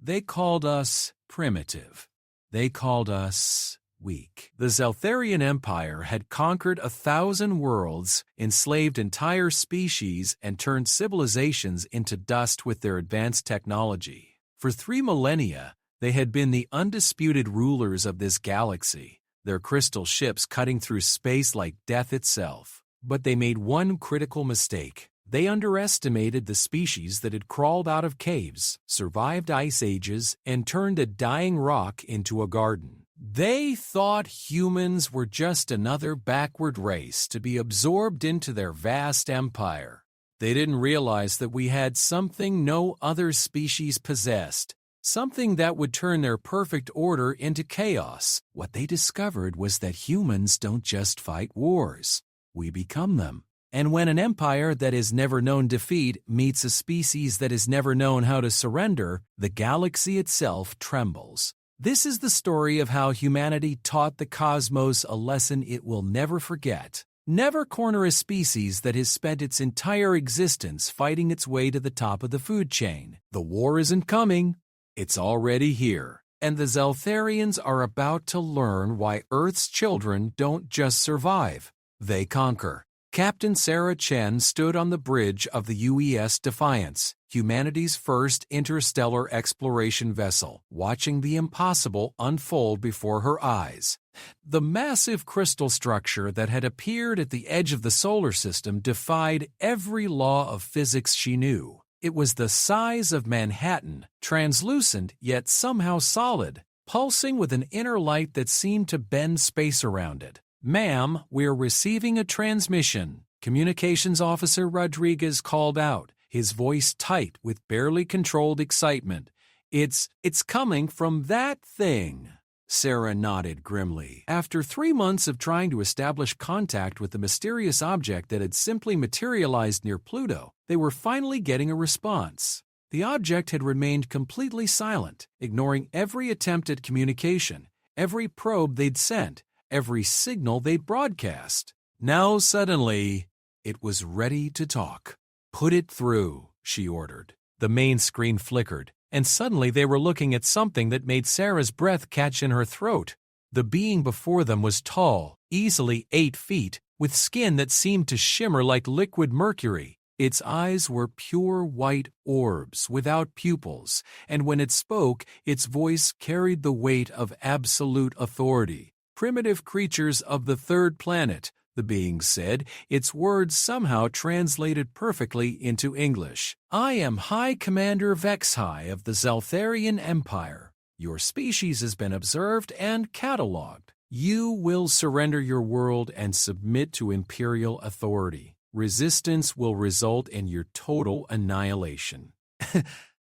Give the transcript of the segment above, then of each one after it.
They called us primitive. They called us weak. The Zeltharian Empire had conquered 1,000 worlds, enslaved entire species, and turned civilizations into dust with their advanced technology. For 3 millennia, they had been the undisputed rulers of this galaxy, their crystal ships cutting through space like death itself. But they made one critical mistake. They underestimated the species that had crawled out of caves, survived ice ages, and turned a dying rock into a garden. They thought humans were just another backward race to be absorbed into their vast empire. They didn't realize that we had something no other species possessed, something that would turn their perfect order into chaos. What they discovered was that humans don't just fight wars. We become them. And when an empire that has never known defeat meets a species that has never known how to surrender, the galaxy itself trembles. This is the story of how humanity taught the cosmos a lesson it will never forget. Never corner a species that has spent its entire existence fighting its way to the top of the food chain. The war isn't coming. It's already here. And the Zeltharians are about to learn why Earth's children don't just survive. They conquer. Captain Sarah Chen stood on the bridge of the UES Defiance, humanity's first interstellar exploration vessel, watching the impossible unfold before her eyes. The massive crystal structure that had appeared at the edge of the solar system defied every law of physics she knew. It was the size of Manhattan, translucent yet somehow solid, pulsing with an inner light that seemed to bend space around it. "Ma'am, we're receiving a transmission," Communications Officer Rodriguez called out, his voice tight with barely controlled excitement. It's coming from that thing." Sarah nodded grimly. After 3 months of trying to establish contact with the mysterious object that had simply materialized near Pluto, they were finally getting a response. The object had remained completely silent, ignoring every attempt at communication, every probe they'd sent, every signal they'd broadcast. Now suddenly, it was ready to talk. "Put it through," she ordered. The main screen flickered, and suddenly they were looking at something that made Sarah's breath catch in her throat. The being before them was tall, easily 8 feet, with skin that seemed to shimmer like liquid mercury. Its eyes were pure white orbs without pupils, and when it spoke, its voice carried the weight of absolute authority. "Primitive creatures of the 3rd planet," the being said, its words somehow translated perfectly into English. "I am High Commander Vexhai of the Zeltharian Empire. Your species has been observed and catalogued. You will surrender your world and submit to imperial authority. Resistance will result in your total annihilation."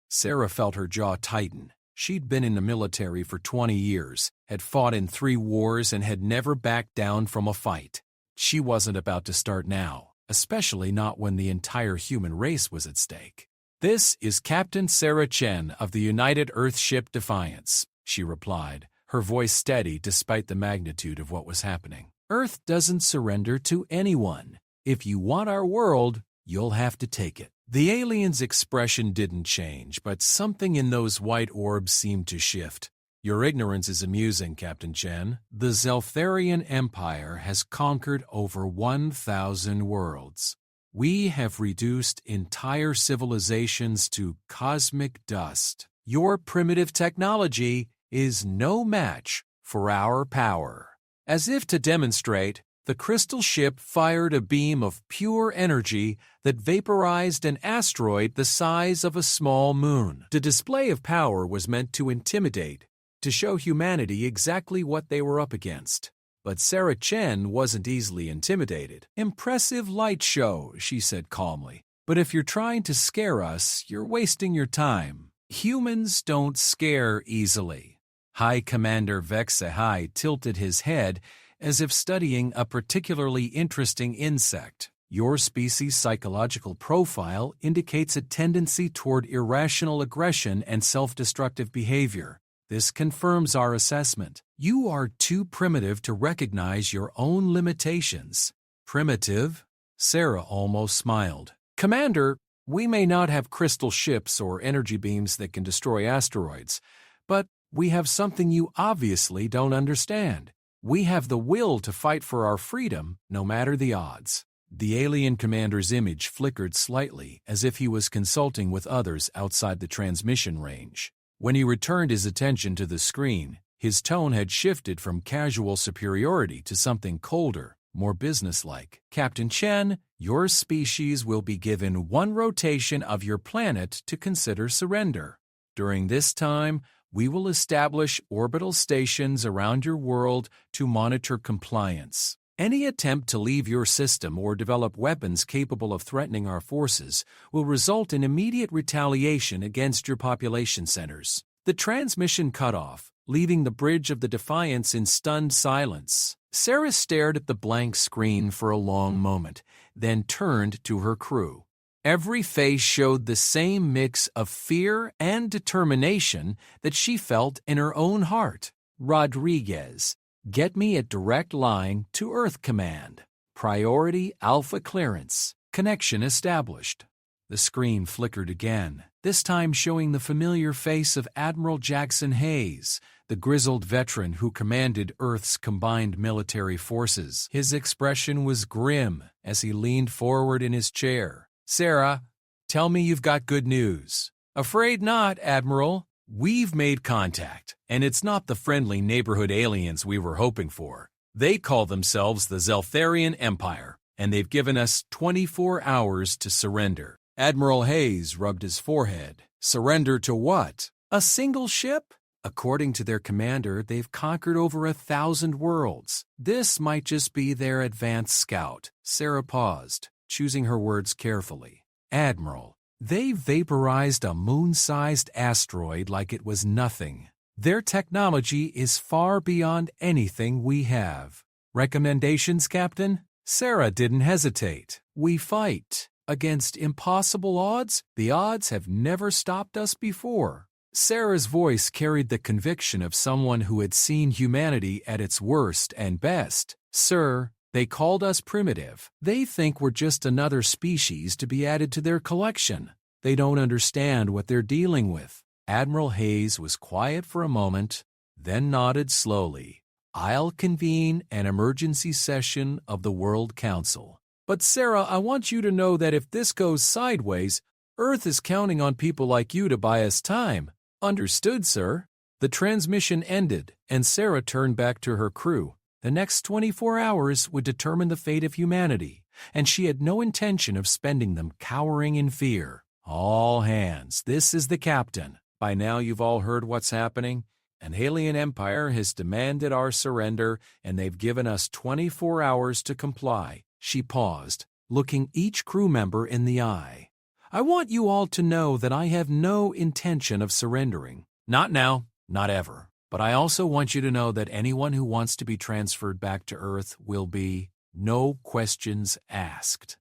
Sarah felt her jaw tighten. She'd been in the military for 20 years, had fought in 3 wars, and had never backed down from a fight. She wasn't about to start now, especially not when the entire human race was at stake. "This is Captain Sarah Chen of the United Earthship Defiance," she replied, her voice steady despite the magnitude of what was happening. "Earth doesn't surrender to anyone. If you want our world, you'll have to take it." The alien's expression didn't change, but something in those white orbs seemed to shift. "Your ignorance is amusing, Captain Chen. The Zeltharian Empire has conquered over 1,000 worlds. We have reduced entire civilizations to cosmic dust. Your primitive technology is no match for our power." As if to demonstrate, the crystal ship fired a beam of pure energy that vaporized an asteroid the size of a small moon. The display of power was meant to intimidate, to show humanity exactly what they were up against. But Sarah Chen wasn't easily intimidated. "Impressive light show," she said calmly. "But if you're trying to scare us, you're wasting your time. Humans don't scare easily." High Commander Vexahai tilted his head as if studying a particularly interesting insect. "Your species' psychological profile indicates a tendency toward irrational aggression and self-destructive behavior. This confirms our assessment. You are too primitive to recognize your own limitations." "Primitive?" Sarah almost smiled. "Commander, We may not have crystal ships or energy beams that can destroy asteroids, but we have something you obviously don't understand. We have the will to fight for our freedom, no matter the odds." The alien commander's image flickered slightly, as if he was consulting with others outside the transmission range. When he returned his attention to the screen, his tone had shifted from casual superiority to something colder, more businesslike. "Captain Chen, your species will be given one rotation of your planet to consider surrender. During this time, we will establish orbital stations around your world to monitor compliance. Any attempt to leave your system or develop weapons capable of threatening our forces will result in immediate retaliation against your population centers." The transmission cut off, leaving the bridge of the Defiance in stunned silence. Sarah stared at the blank screen for a long moment, then turned to her crew. Every face showed the same mix of fear and determination that she felt in her own heart. "Rodriguez, get me a direct line to Earth Command. Priority Alpha clearance. Connection established." The screen flickered again, this time showing the familiar face of Admiral Jackson Hayes, the grizzled veteran who commanded Earth's combined military forces. His expression was grim as he leaned forward in his chair. "Sarah, tell me you've got good news." "Afraid not, Admiral. We've made contact, and it's not the friendly neighborhood aliens we were hoping for. They call themselves the Zeltharian Empire, and they've given us 24 hours to surrender." Admiral Hayes rubbed his forehead. "Surrender to what? A single ship? According to their commander, they've conquered over 1,000 worlds. This might just be their advanced scout." Sarah paused, choosing her words carefully. "Admiral, they vaporized a moon-sized asteroid like it was nothing. Their technology is far beyond anything we have. Recommendations, Captain?" Sarah didn't hesitate. "We fight. Against impossible odds? The odds have never stopped us before." Sarah's voice carried the conviction of someone who had seen humanity at its worst and best. "Sir, they called us primitive. They think we're just another species to be added to their collection. They don't understand what they're dealing with." Admiral Hayes was quiet for a moment, then nodded slowly. "I'll convene an emergency session of the World Council. But Sarah, I want you to know that if this goes sideways, Earth is counting on people like you to buy us time." "Understood, sir." The transmission ended, and Sarah turned back to her crew. The next 24 hours would determine the fate of humanity, and she had no intention of spending them cowering in fear. "All hands, this is the captain. By now you've all heard what's happening. An alien empire has demanded our surrender, and they've given us 24 hours to comply." She paused, looking each crew member in the eye. "I want you all to know that I have no intention of surrendering. Not now, not ever. But I also want you to know that anyone who wants to be transferred back to Earth will be no questions asked."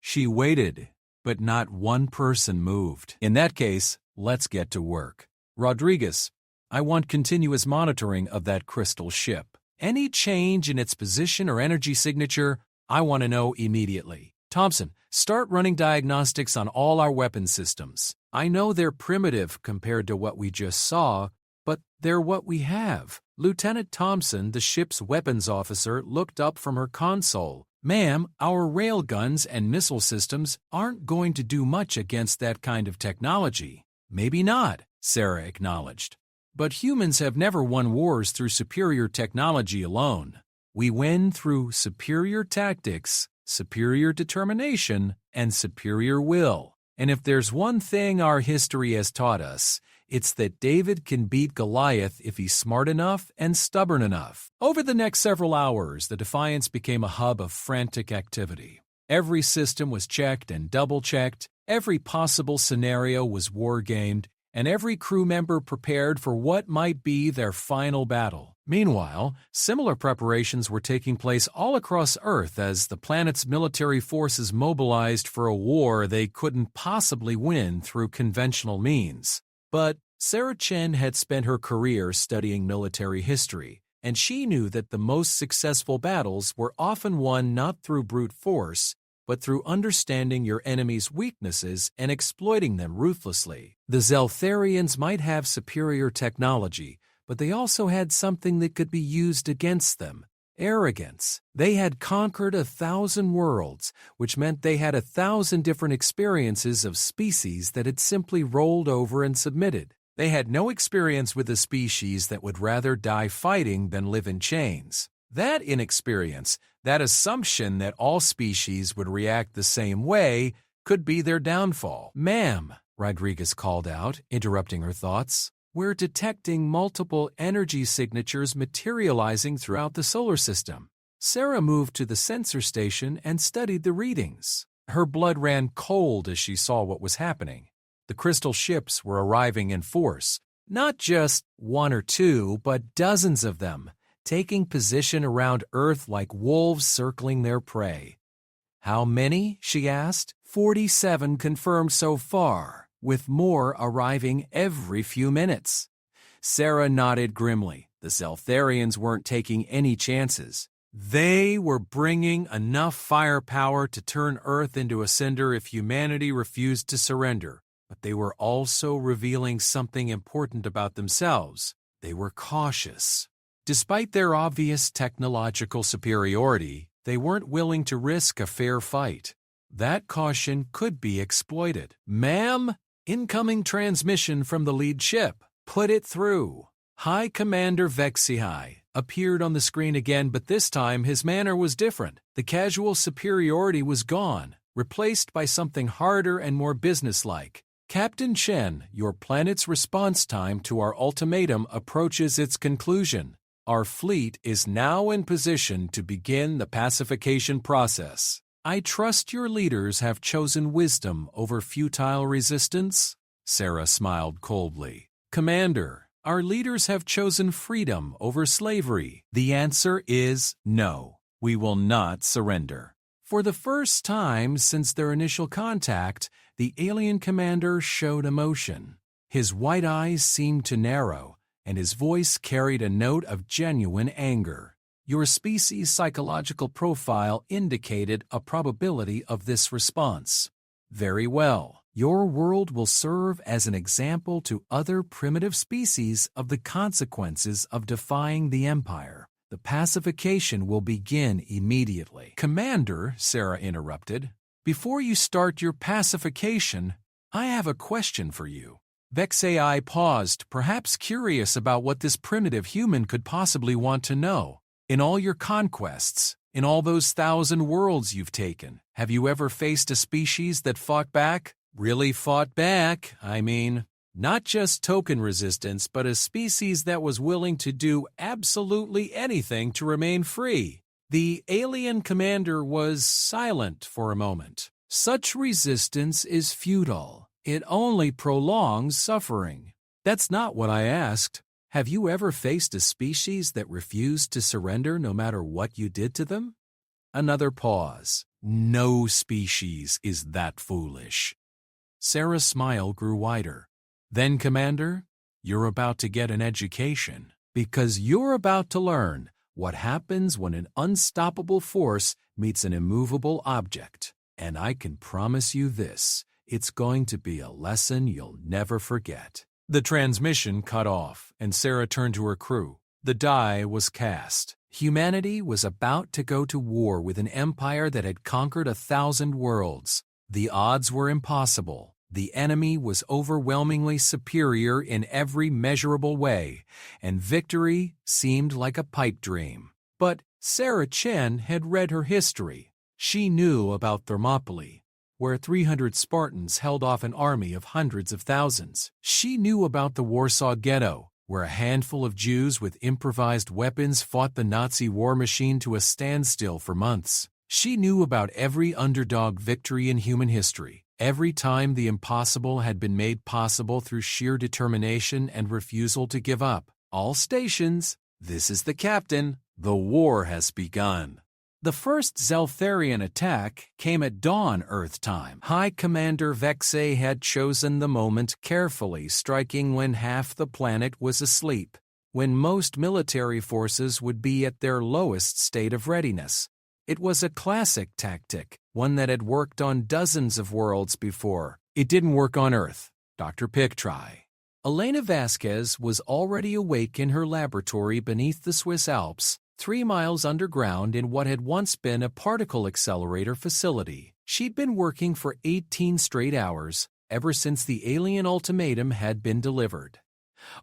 She waited, but not one person moved. "In that case, let's get to work. Rodriguez, I want continuous monitoring of that crystal ship. Any change in its position or energy signature, I want to know immediately. Thompson, start running diagnostics on all our weapon systems. I know they're primitive compared to what we just saw, but they're what we have." Lieutenant Thompson, the ship's weapons officer, looked up from her console. "Ma'am, our railguns and missile systems aren't going to do much against that kind of technology." "Maybe not," Sarah acknowledged. "But humans have never won wars through superior technology alone. We win through superior tactics, superior determination, and superior will. And if there's one thing our history has taught us, it's that David can beat Goliath if he's smart enough and stubborn enough." Over the next several hours, the Defiance became a hub of frantic activity. Every system was checked and double-checked, every possible scenario was war-gamed, and every crew member prepared for what might be their final battle. Meanwhile, similar preparations were taking place all across Earth as the planet's military forces mobilized for a war they couldn't possibly win through conventional means. But Sarah Chen had spent her career studying military history, and she knew that the most successful battles were often won not through brute force, but through understanding your enemy's weaknesses and exploiting them ruthlessly. The Zeltharians might have superior technology, but they also had something that could be used against them: arrogance. They had conquered 1,000 worlds, which meant they had 1,000 different experiences of species that had simply rolled over and submitted. They had no experience with a species that would rather die fighting than live in chains. That inexperience, that assumption that all species would react the same way, could be their downfall. "Ma'am," Rodriguez called out, interrupting her thoughts, "we're detecting multiple energy signatures materializing throughout the solar system." Sarah moved to the sensor station and studied the readings. Her blood ran cold as she saw what was happening. The crystal ships were arriving in force, not just one or two, but dozens of them, taking position around Earth like wolves circling their prey. "How many?" she asked. 47 confirmed so far, with more arriving every few minutes. Sarah nodded grimly. The Zeltharians weren't taking any chances. They were bringing enough firepower to turn Earth into a cinder if humanity refused to surrender, but they were also revealing something important about themselves. They were cautious. Despite their obvious technological superiority, they weren't willing to risk a fair fight. That caution could be exploited. "Ma'am, incoming transmission from the lead ship. Put it through." High Commander Vexihai appeared on the screen again, but this time his manner was different. The casual superiority was gone, replaced by something harder and more businesslike. "Captain Chen, your planet's response time to our ultimatum approaches its conclusion. Our fleet is now in position to begin the pacification process. I trust your leaders have chosen wisdom over futile resistance?" Sarah smiled coldly. "Commander, our leaders have chosen freedom over slavery. The answer is no. We will not surrender." For the first time since their initial contact, the alien commander showed emotion. His white eyes seemed to narrow, and his voice carried a note of genuine anger. "Your species' psychological profile indicated a probability of this response. Very well. Your world will serve as an example to other primitive species of the consequences of defying the Empire. The pacification will begin immediately." "Commander," Sarah interrupted, "before you start your pacification, I have a question for you." Vexai paused, perhaps curious about what this primitive human could possibly want to know. "In all your conquests, in all those 1,000 worlds you've taken, have you ever faced a species that fought back? Really fought back, I mean. Not just token resistance, but a species that was willing to do absolutely anything to remain free." The alien commander was silent for a moment. "Such resistance is futile. It only prolongs suffering." "That's not what I asked. Have you ever faced a species that refused to surrender no matter what you did to them?" Another pause. "No species is that foolish." Sarah's smile grew wider. "Then, Commander, you're about to get an education, because you're about to learn what happens when an unstoppable force meets an immovable object. And I can promise you this. It's going to be a lesson you'll never forget." The transmission cut off, and Sarah turned to her crew. The die was cast. Humanity was about to go to war with an empire that had conquered 1,000 worlds. The odds were impossible. The enemy was overwhelmingly superior in every measurable way, and victory seemed like a pipe dream. But Sarah Chen had read her history. She knew about Thermopylae, where 300 Spartans held off an army of hundreds of thousands. She knew about the Warsaw Ghetto, where a handful of Jews with improvised weapons fought the Nazi war machine to a standstill for months. She knew about every underdog victory in human history, every time the impossible had been made possible through sheer determination and refusal to give up. "All stations, this is the captain. The war has begun." The first Zeltharian attack came at dawn Earth time. High Commander Vexay had chosen the moment carefully, striking when half the planet was asleep, when most military forces would be at their lowest state of readiness. It was a classic tactic, one that had worked on dozens of worlds before. It didn't work on Earth. Dr. Pick try. Elena Vasquez was already awake in her laboratory beneath the Swiss Alps, 3 miles underground in what had once been a particle accelerator facility. She'd been working for 18 straight hours, ever since the alien ultimatum had been delivered.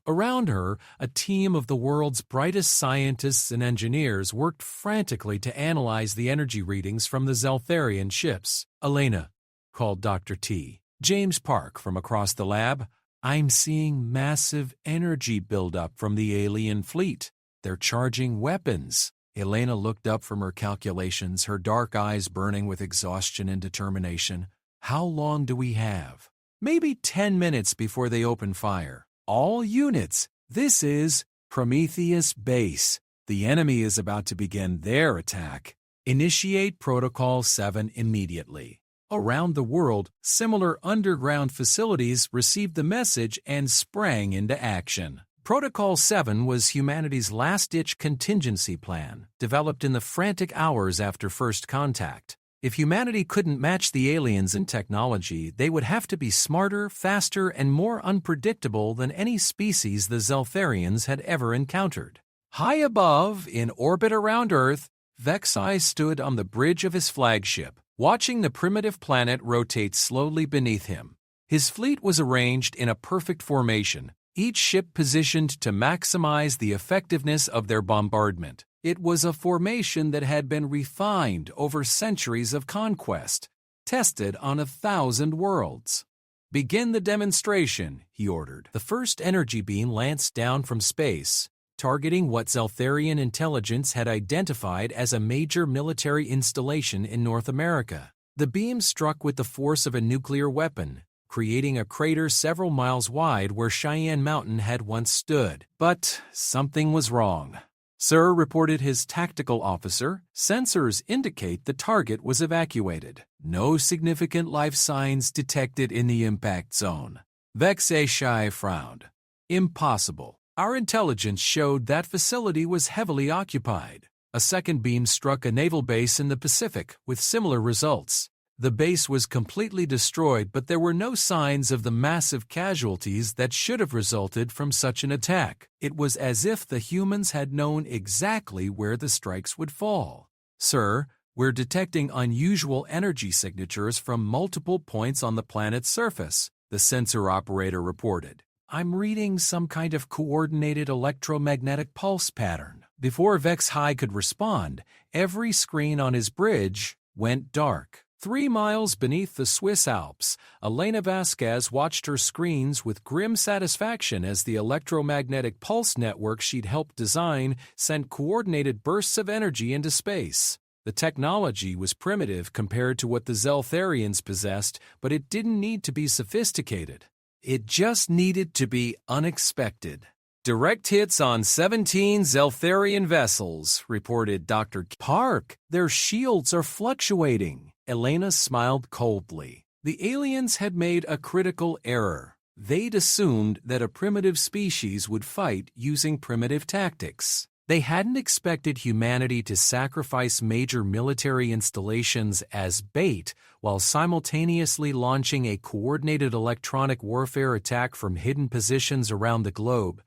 Around her, a team of the world's brightest scientists and engineers worked frantically to analyze the energy readings from the Zeltharian ships. "Elena," called Dr. T. James Park from across the lab, "I'm seeing massive energy buildup from the alien fleet. They're charging weapons." Elena looked up from her calculations, her dark eyes burning with exhaustion and determination. "How long do we have?" "Maybe 10 minutes before they open fire. All units, this is Prometheus Base. The enemy is about to begin their attack. Initiate Protocol 7 immediately." Around the world, similar underground facilities received the message and sprang into action. Protocol 7 was humanity's last-ditch contingency plan, developed in the frantic hours after first contact. If humanity couldn't match the aliens in technology, they would have to be smarter, faster, and more unpredictable than any species the Zeltharians had ever encountered. High above, in orbit around Earth, Vexai stood on the bridge of his flagship, watching the primitive planet rotate slowly beneath him. His fleet was arranged in a perfect formation, each ship positioned to maximize the effectiveness of their bombardment. It was a formation that had been refined over centuries of conquest, tested on 1,000 worlds. "Begin the demonstration," he ordered. The first energy beam lanced down from space, targeting what Zeltharian intelligence had identified as a major military installation in North America. The beam struck with the force of a nuclear weapon, creating a crater several miles wide where Cheyenne Mountain had once stood. But something was wrong. "Sir," reported his tactical officer, "sensors indicate the target was evacuated. No significant life signs detected in the impact zone." Vexai frowned. "Impossible. Our intelligence showed that facility was heavily occupied." A second beam struck a naval base in the Pacific with similar results. The base was completely destroyed, but there were no signs of the massive casualties that should have resulted from such an attack. It was as if the humans had known exactly where the strikes would fall. "Sir, we're detecting unusual energy signatures from multiple points on the planet's surface," the sensor operator reported. "I'm reading some kind of coordinated electromagnetic pulse pattern." Before Vexai could respond, every screen on his bridge went dark. 3 miles beneath the Swiss Alps, Elena Vasquez watched her screens with grim satisfaction as the electromagnetic pulse network she'd helped design sent coordinated bursts of energy into space. The technology was primitive compared to what the Zeltharians possessed, but it didn't need to be sophisticated. It just needed to be unexpected. "Direct hits on 17 Zeltharian vessels," reported Dr. Park. "Their shields are fluctuating." Elena smiled coldly. The aliens had made a critical error. They'd assumed that a primitive species would fight using primitive tactics. They hadn't expected humanity to sacrifice major military installations as bait while simultaneously launching a coordinated electronic warfare attack from hidden positions around the globe.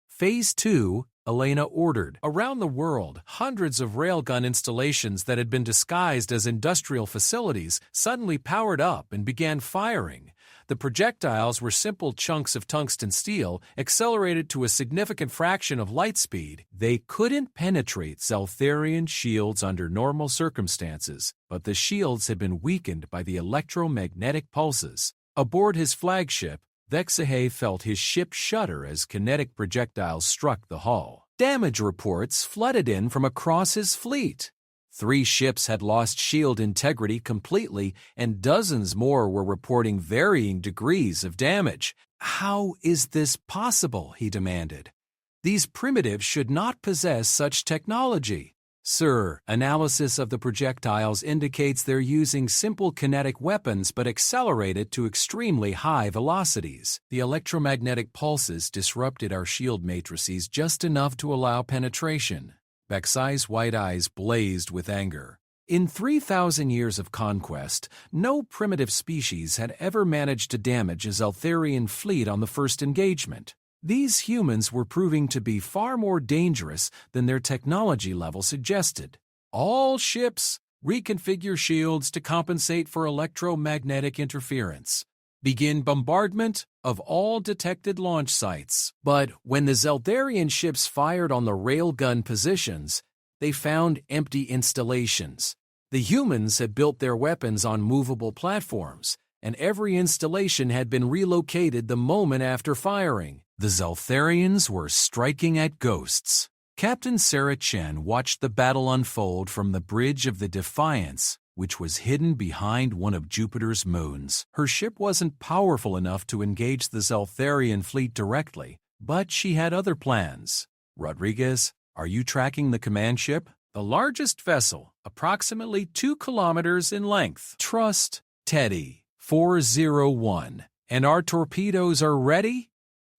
Phase 2, Elena ordered. Around the world, hundreds of railgun installations that had been disguised as industrial facilities suddenly powered up and began firing. The projectiles were simple chunks of tungsten steel, accelerated to a significant fraction of light speed. They couldn't penetrate Zeltharian shields under normal circumstances, but the shields had been weakened by the electromagnetic pulses. Aboard his flagship, Vexai felt his ship shudder as kinetic projectiles struck the hull. Damage reports flooded in from across his fleet. 3 ships had lost shield integrity completely, and dozens more were reporting varying degrees of damage. "How is this possible?" he demanded. "These primitives should not possess such technology." "Sir, analysis of the projectiles indicates they're using simple kinetic weapons but accelerated to extremely high velocities. The electromagnetic pulses disrupted our shield matrices just enough to allow penetration." Vexai's white eyes blazed with anger. In 3,000 years of conquest, no primitive species had ever managed to damage a Zeltharian fleet on the first engagement. These humans were proving to be far more dangerous than their technology level suggested. All ships, reconfigure shields to compensate for electromagnetic interference. Begin bombardment of all detected launch sites. But when the Zeltharian ships fired on the railgun positions, they found empty installations. The humans had built their weapons on movable platforms, and every installation had been relocated the moment after firing. The Zeltharians were striking at ghosts. Captain Sarah Chen watched the battle unfold from the bridge of the Defiance, which was hidden behind one of Jupiter's moons. Her ship wasn't powerful enough to engage the Zeltharian fleet directly, but she had other plans. Rodriguez, are you tracking the command ship? The largest vessel, approximately 2 kilometers in length. Trust Teddy, 401. And our torpedoes are ready?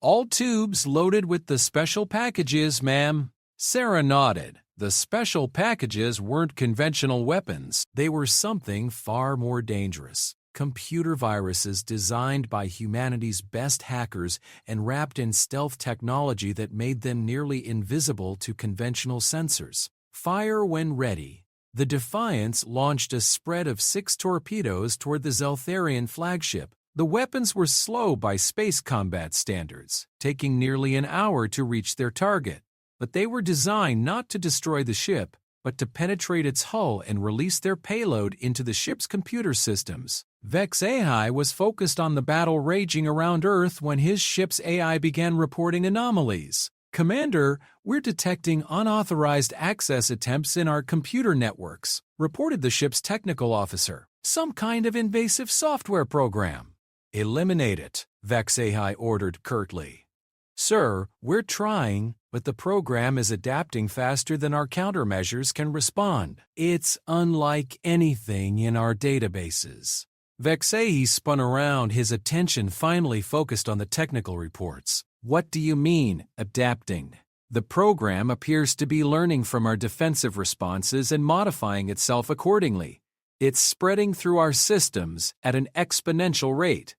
All tubes loaded with the special packages, ma'am. Sarah nodded. The special packages weren't conventional weapons. They were something far more dangerous. Computer viruses designed by humanity's best hackers and wrapped in stealth technology that made them nearly invisible to conventional sensors. Fire when ready. The Defiance launched a spread of 6 torpedoes toward the Zeltharian flagship. The weapons were slow by space combat standards, taking nearly an hour to reach their target. But they were designed not to destroy the ship, but to penetrate its hull and release their payload into the ship's computer systems. Vex AI was focused on the battle raging around Earth when his ship's AI began reporting anomalies. Commander, we're detecting unauthorized access attempts in our computer networks, reported the ship's technical officer. Some kind of invasive software program. Eliminate it, Vex AI ordered curtly. Sir, we're trying, but the program is adapting faster than our countermeasures can respond. It's unlike anything in our databases. Vexei spun around, his attention finally focused on the technical reports. What do you mean, adapting? The program appears to be learning from our defensive responses and modifying itself accordingly. It's spreading through our systems at an exponential rate.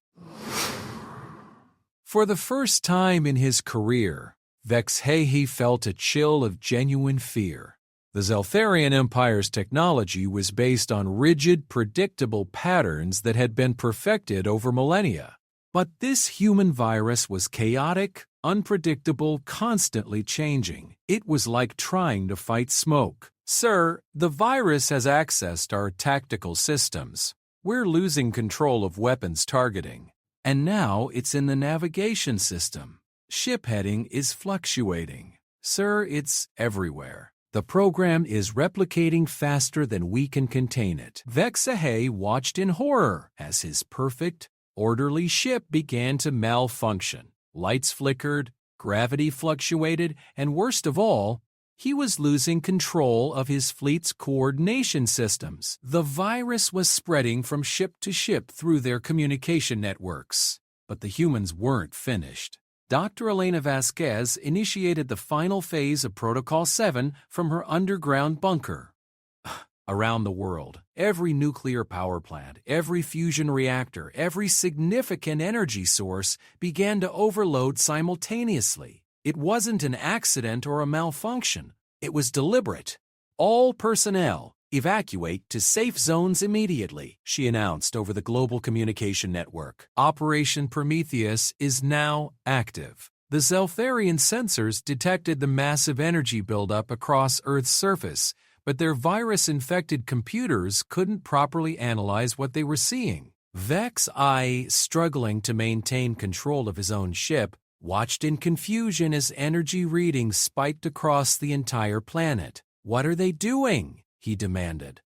For the first time in his career, Vexhehi felt a chill of genuine fear. The Zeltharian Empire's technology was based on rigid, predictable patterns that had been perfected over millennia. But this human virus was chaotic, unpredictable, constantly changing. It was like trying to fight smoke. Sir, the virus has accessed our tactical systems. We're losing control of weapons targeting. And now it's in the navigation system. Ship heading is fluctuating. Sir, it's everywhere. The program is replicating faster than we can contain it. Vexahe watched in horror as his perfect, orderly ship began to malfunction. Lights flickered, gravity fluctuated, and worst of all, he was losing control of his fleet's coordination systems. The virus was spreading from ship to ship through their communication networks. But the humans weren't finished. Dr. Elena Vasquez initiated the final phase of Protocol 7 from her underground bunker. Around the world, every nuclear power plant, every fusion reactor, every significant energy source began to overload simultaneously. It wasn't an accident or a malfunction. It was deliberate. All personnel, evacuate to safe zones immediately, she announced over the global communication network. Operation Prometheus is now active. The Zeltharian sensors detected the massive energy buildup across Earth's surface, but their virus-infected computers couldn't properly analyze what they were seeing. Vex I, struggling to maintain control of his own ship, watched in confusion as energy readings spiked across the entire planet. What are they doing? He demanded.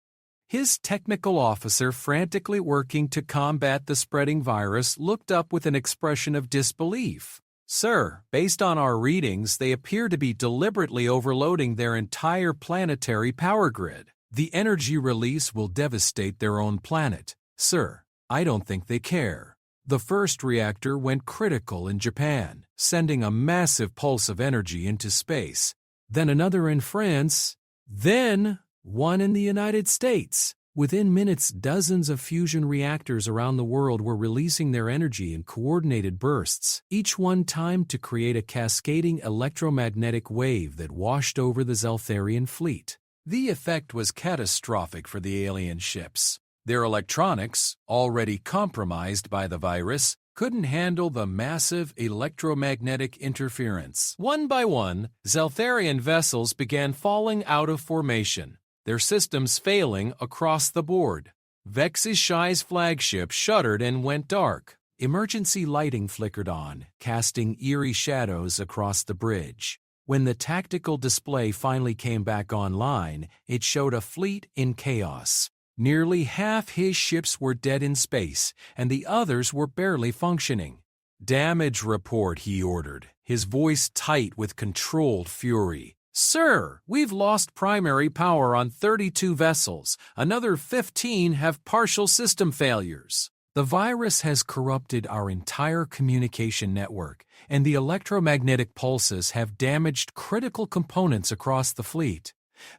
His technical officer, frantically working to combat the spreading virus, looked up with an expression of disbelief. Sir, based on our readings, they appear to be deliberately overloading their entire planetary power grid. The energy release will devastate their own planet. Sir, I don't think they care. The first reactor went critical in Japan, sending a massive pulse of energy into space. Then another in France. Then one in the United States. Within minutes, dozens of fusion reactors around the world were releasing their energy in coordinated bursts, each one timed to create a cascading electromagnetic wave that washed over the Zeltharian fleet. The effect was catastrophic for the alien ships. Their electronics, already compromised by the virus, couldn't handle the massive electromagnetic interference. One by one, Zeltharian vessels began falling out of formation, their systems failing across the board. HFY's flagship shuddered and went dark. Emergency lighting flickered on, casting eerie shadows across the bridge. When the tactical display finally came back online, it showed a fleet in chaos. Nearly half his ships were dead in space, and the others were barely functioning. "Damage report," he ordered, his voice tight with controlled fury. "Sir, we've lost primary power on 32 vessels. Another 15 have partial system failures. The virus has corrupted our entire communication network, and the electromagnetic pulses have damaged critical components across the fleet."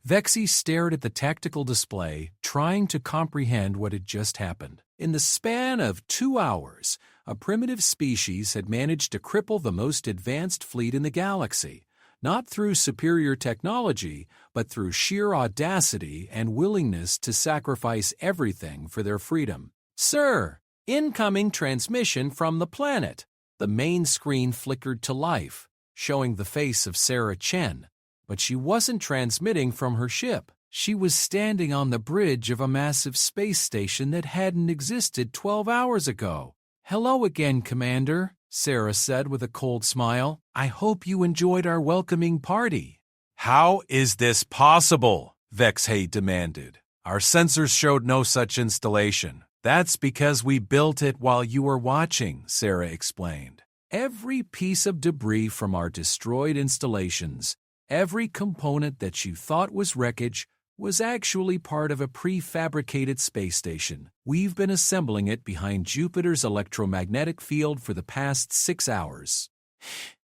HFY stared at the tactical display, trying to comprehend what had just happened. In the span of 2 hours, a primitive species had managed to cripple the most advanced fleet in the galaxy. Not through superior technology, but through sheer audacity and willingness to sacrifice everything for their freedom. "Sir, incoming transmission from the planet." The main screen flickered to life, showing the face of Sarah Chen. But she wasn't transmitting from her ship. She was standing on the bridge of a massive space station that hadn't existed 12 hours ago. "Hello again, Commander," Sarah said with a cold smile. "I hope you enjoyed our welcoming party." "How is this possible?" HFY demanded. "Our sensors showed no such installation." "That's because we built it while you were watching," Sarah explained. "Every piece of debris from our destroyed installations, every component that you thought was wreckage, was actually part of a prefabricated space station. We've been assembling it behind Jupiter's electromagnetic field for the past 6 hours."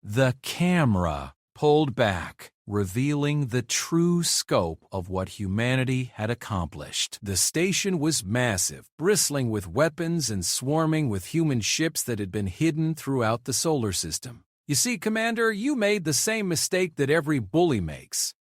The camera pulled back, revealing the true scope of what humanity had accomplished. The station was massive, bristling with weapons and swarming with human ships that had been hidden throughout the solar system. "You see, Commander, you made the same mistake that every bully makes.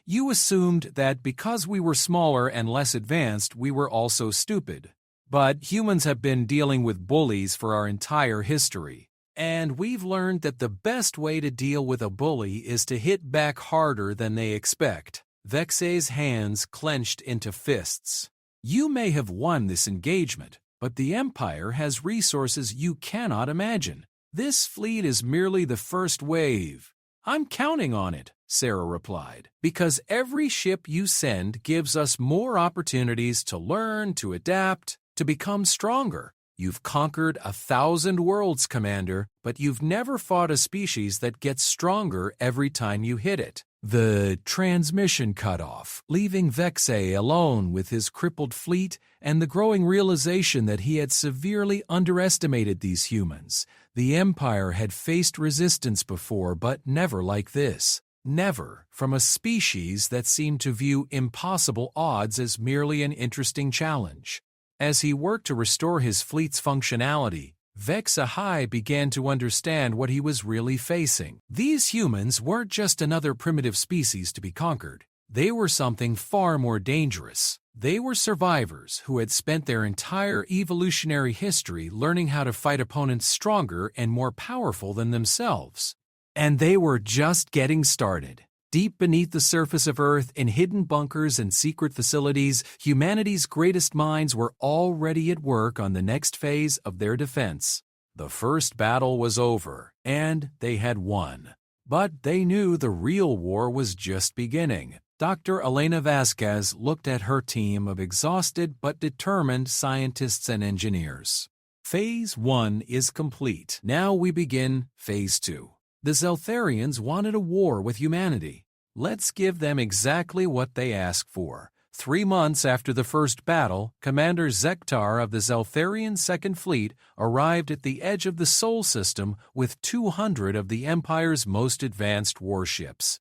You assumed that because we were smaller and less advanced, we were also stupid. But humans have been dealing with bullies for our entire history. And we've learned that the best way to deal with a bully is to hit back harder than they expect." HFY's hands clenched into fists. "You may have won this engagement, but the Empire has resources you cannot imagine. This fleet is merely the first wave." "I'm counting on it," Sarah replied, "because every ship you send gives us more opportunities to learn, to adapt, to become stronger. You've conquered 1,000 worlds, Commander, but you've never fought a species that gets stronger every time you hit it." The transmission cut off, leaving HFY alone with his crippled fleet and the growing realization that he had severely underestimated these humans. The Empire had faced resistance before, but never like this. Never from a species that seemed to view impossible odds as merely an interesting challenge. As he worked to restore his fleet's functionality, HFY began to understand what he was really facing. These humans weren't just another primitive species to be conquered. They were something far more dangerous. They were survivors who had spent their entire evolutionary history learning how to fight opponents stronger and more powerful than themselves. And they were just getting started. Deep beneath the surface of Earth, in hidden bunkers and secret facilities, humanity's greatest minds were already at work on the next phase of their defense. The first battle was over, and they had won. But they knew the real war was just beginning. Dr. Elena Vasquez looked at her team of exhausted but determined scientists and engineers. Phase 1 is complete. Now we begin Phase 2. The Zeltharians wanted a war with humanity. Let's give them exactly what they asked for. 3 months after the first battle, Commander Zektar of the Zeltharian Second Fleet arrived at the edge of the Sol system with 200 of the Empire's most advanced warships.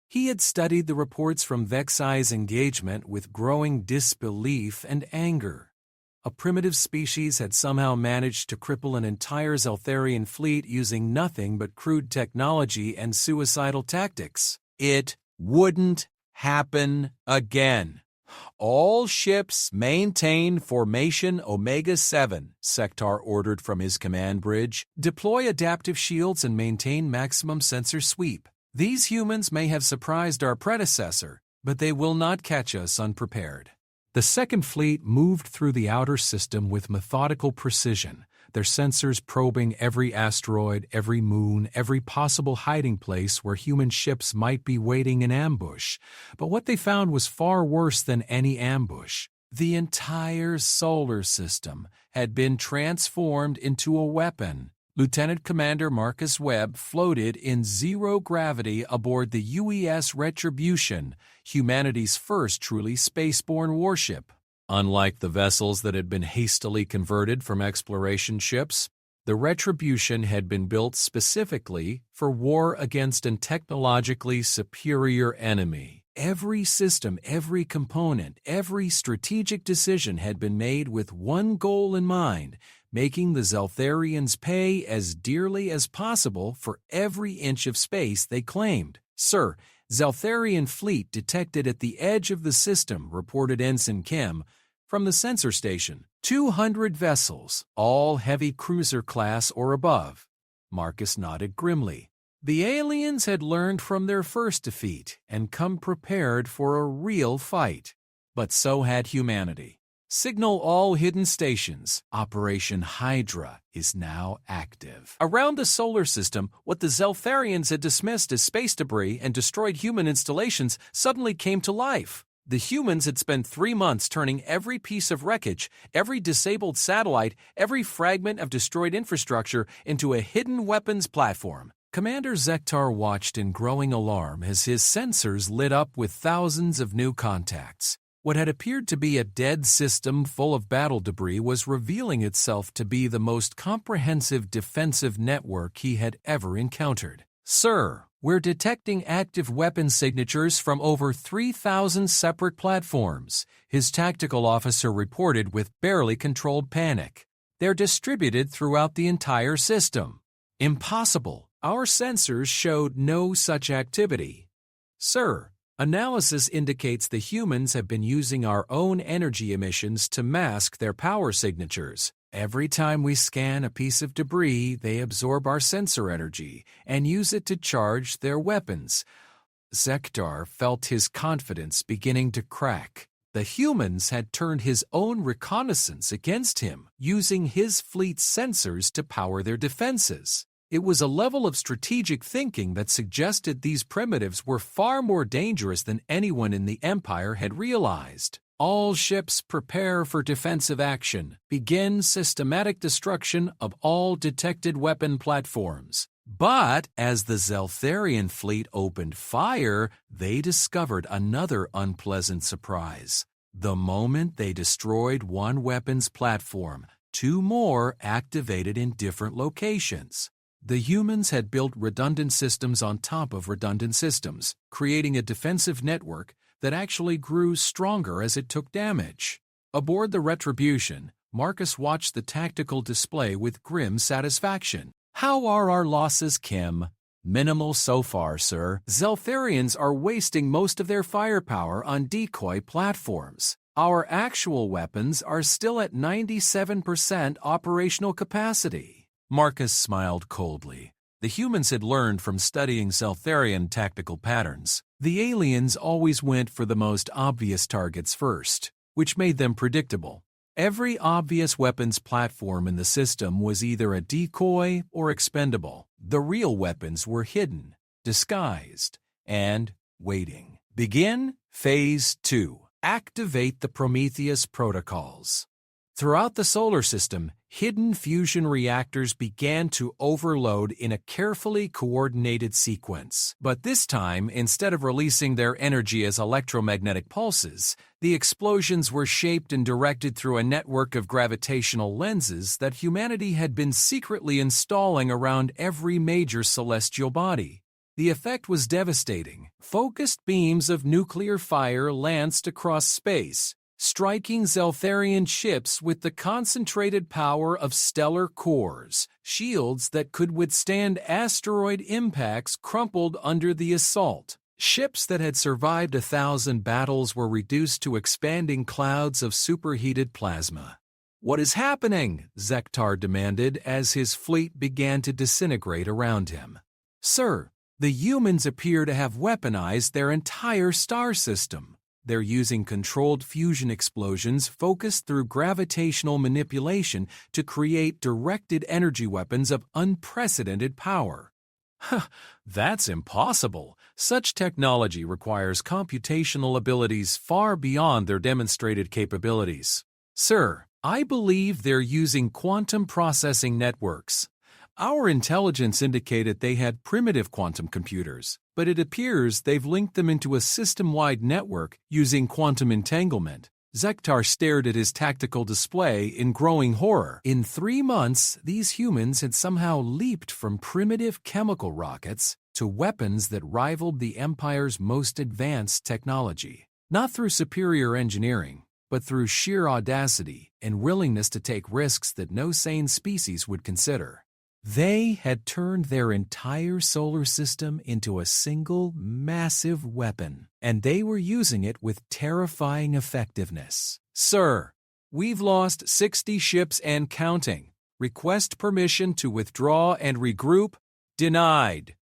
He had studied the reports from Vexai's engagement with growing disbelief and anger. A primitive species had somehow managed to cripple an entire Zeltharian fleet using nothing but crude technology and suicidal tactics. It wouldn't happen again. All ships maintain formation Omega-7, Sektar ordered from his command bridge. Deploy adaptive shields and maintain maximum sensor sweep. These humans may have surprised our predecessor, but they will not catch us unprepared. The Second Fleet moved through the outer system with methodical precision, their sensors probing every asteroid, every moon, every possible hiding place where human ships might be waiting in ambush. But what they found was far worse than any ambush. The entire solar system had been transformed into a weapon. Lieutenant Commander Marcus Webb floated in zero gravity aboard the UES Retribution, humanity's first truly spaceborne warship. Unlike the vessels that had been hastily converted from exploration ships, the Retribution had been built specifically for war against a technologically superior enemy. Every system, every component, every strategic decision had been made with one goal in mind: making the Zeltharians pay as dearly as possible for every inch of space they claimed. "Sir, Zeltharian fleet detected at the edge of the system," reported Ensign Kim from the sensor station. 200 vessels, all heavy cruiser class or above. Marcus nodded grimly. The aliens had learned from their first defeat and come prepared for a real fight. But so had humanity. Signal all hidden stations. Operation Hydra is now active. Around the solar system, what the Zeltharians had dismissed as space debris and destroyed human installations suddenly came to life. The humans had spent 3 months turning every piece of wreckage, every disabled satellite, every fragment of destroyed infrastructure into a hidden weapons platform. Commander Zektar watched in growing alarm as his sensors lit up with thousands of new contacts. What had appeared to be a dead system full of battle debris was revealing itself to be the most comprehensive defensive network he had ever encountered. "Sir, we're detecting active weapon signatures from over 3,000 separate platforms," his tactical officer reported with barely controlled panic. "They're distributed throughout the entire system." "Impossible. Our sensors showed no such activity." "Sir, analysis indicates the humans have been using our own energy emissions to mask their power signatures. Every time we scan a piece of debris, they absorb our sensor energy and use it to charge their weapons." Zektar felt his confidence beginning to crack. The humans had turned his own reconnaissance against him, using his fleet's sensors to power their defenses. It was a level of strategic thinking that suggested these primitives were far more dangerous than anyone in the Empire had realized. "All ships prepare for defensive action. Begin systematic destruction of all detected weapon platforms." But as the Zeltharian fleet opened fire, they discovered another unpleasant surprise. The moment they destroyed one weapons platform, 2 more activated in different locations. The humans had built redundant systems on top of redundant systems, creating a defensive network that actually grew stronger as it took damage. Aboard the Retribution, Marcus watched the tactical display with grim satisfaction. "How are our losses, Kim?" "Minimal so far, sir. Zeltharians are wasting most of their firepower on decoy platforms. Our actual weapons are still at 97% operational capacity." Marcus smiled coldly. The humans had learned from studying Zeltharian tactical patterns. The aliens always went for the most obvious targets first, which made them predictable. Every obvious weapons platform in the system was either a decoy or expendable. The real weapons were hidden, disguised, and waiting. Begin Phase 2. Activate the Prometheus protocols. Throughout the solar system, hidden fusion reactors began to overload in a carefully coordinated sequence. But this time, instead of releasing their energy as electromagnetic pulses, the explosions were shaped and directed through a network of gravitational lenses that humanity had been secretly installing around every major celestial body. The effect was devastating. Focused beams of nuclear fire lanced across space, striking Zeltharian ships with the concentrated power of stellar cores. Shields that could withstand asteroid impacts crumpled under the assault. Ships that had survived 1,000 battles were reduced to expanding clouds of superheated plasma. "What is happening?" Zektar demanded as his fleet began to disintegrate around him. "Sir, the humans appear to have weaponized their entire star system. They're using controlled fusion explosions focused through gravitational manipulation to create directed energy weapons of unprecedented power." That's impossible. Such technology requires computational abilities far beyond their demonstrated capabilities. "Sir, I believe they're using quantum processing networks. Our intelligence indicated they had primitive quantum computers, but it appears they've linked them into a system-wide network using quantum entanglement." Zektar stared at his tactical display in growing horror. In 3 months, these humans had somehow leaped from primitive chemical rockets to weapons that rivaled the Empire's most advanced technology. Not through superior engineering, but through sheer audacity and willingness to take risks that no sane species would consider. They had turned their entire solar system into a single massive weapon, and they were using it with terrifying effectiveness. "Sir, we've lost 60 ships and counting. Request permission to withdraw and regroup. Denied."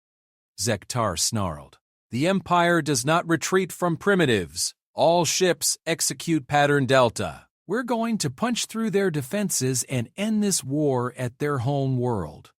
Zektar snarled. "The Empire does not retreat from primitives. All ships execute Pattern Delta. We're going to punch through their defenses and end this war at their home world."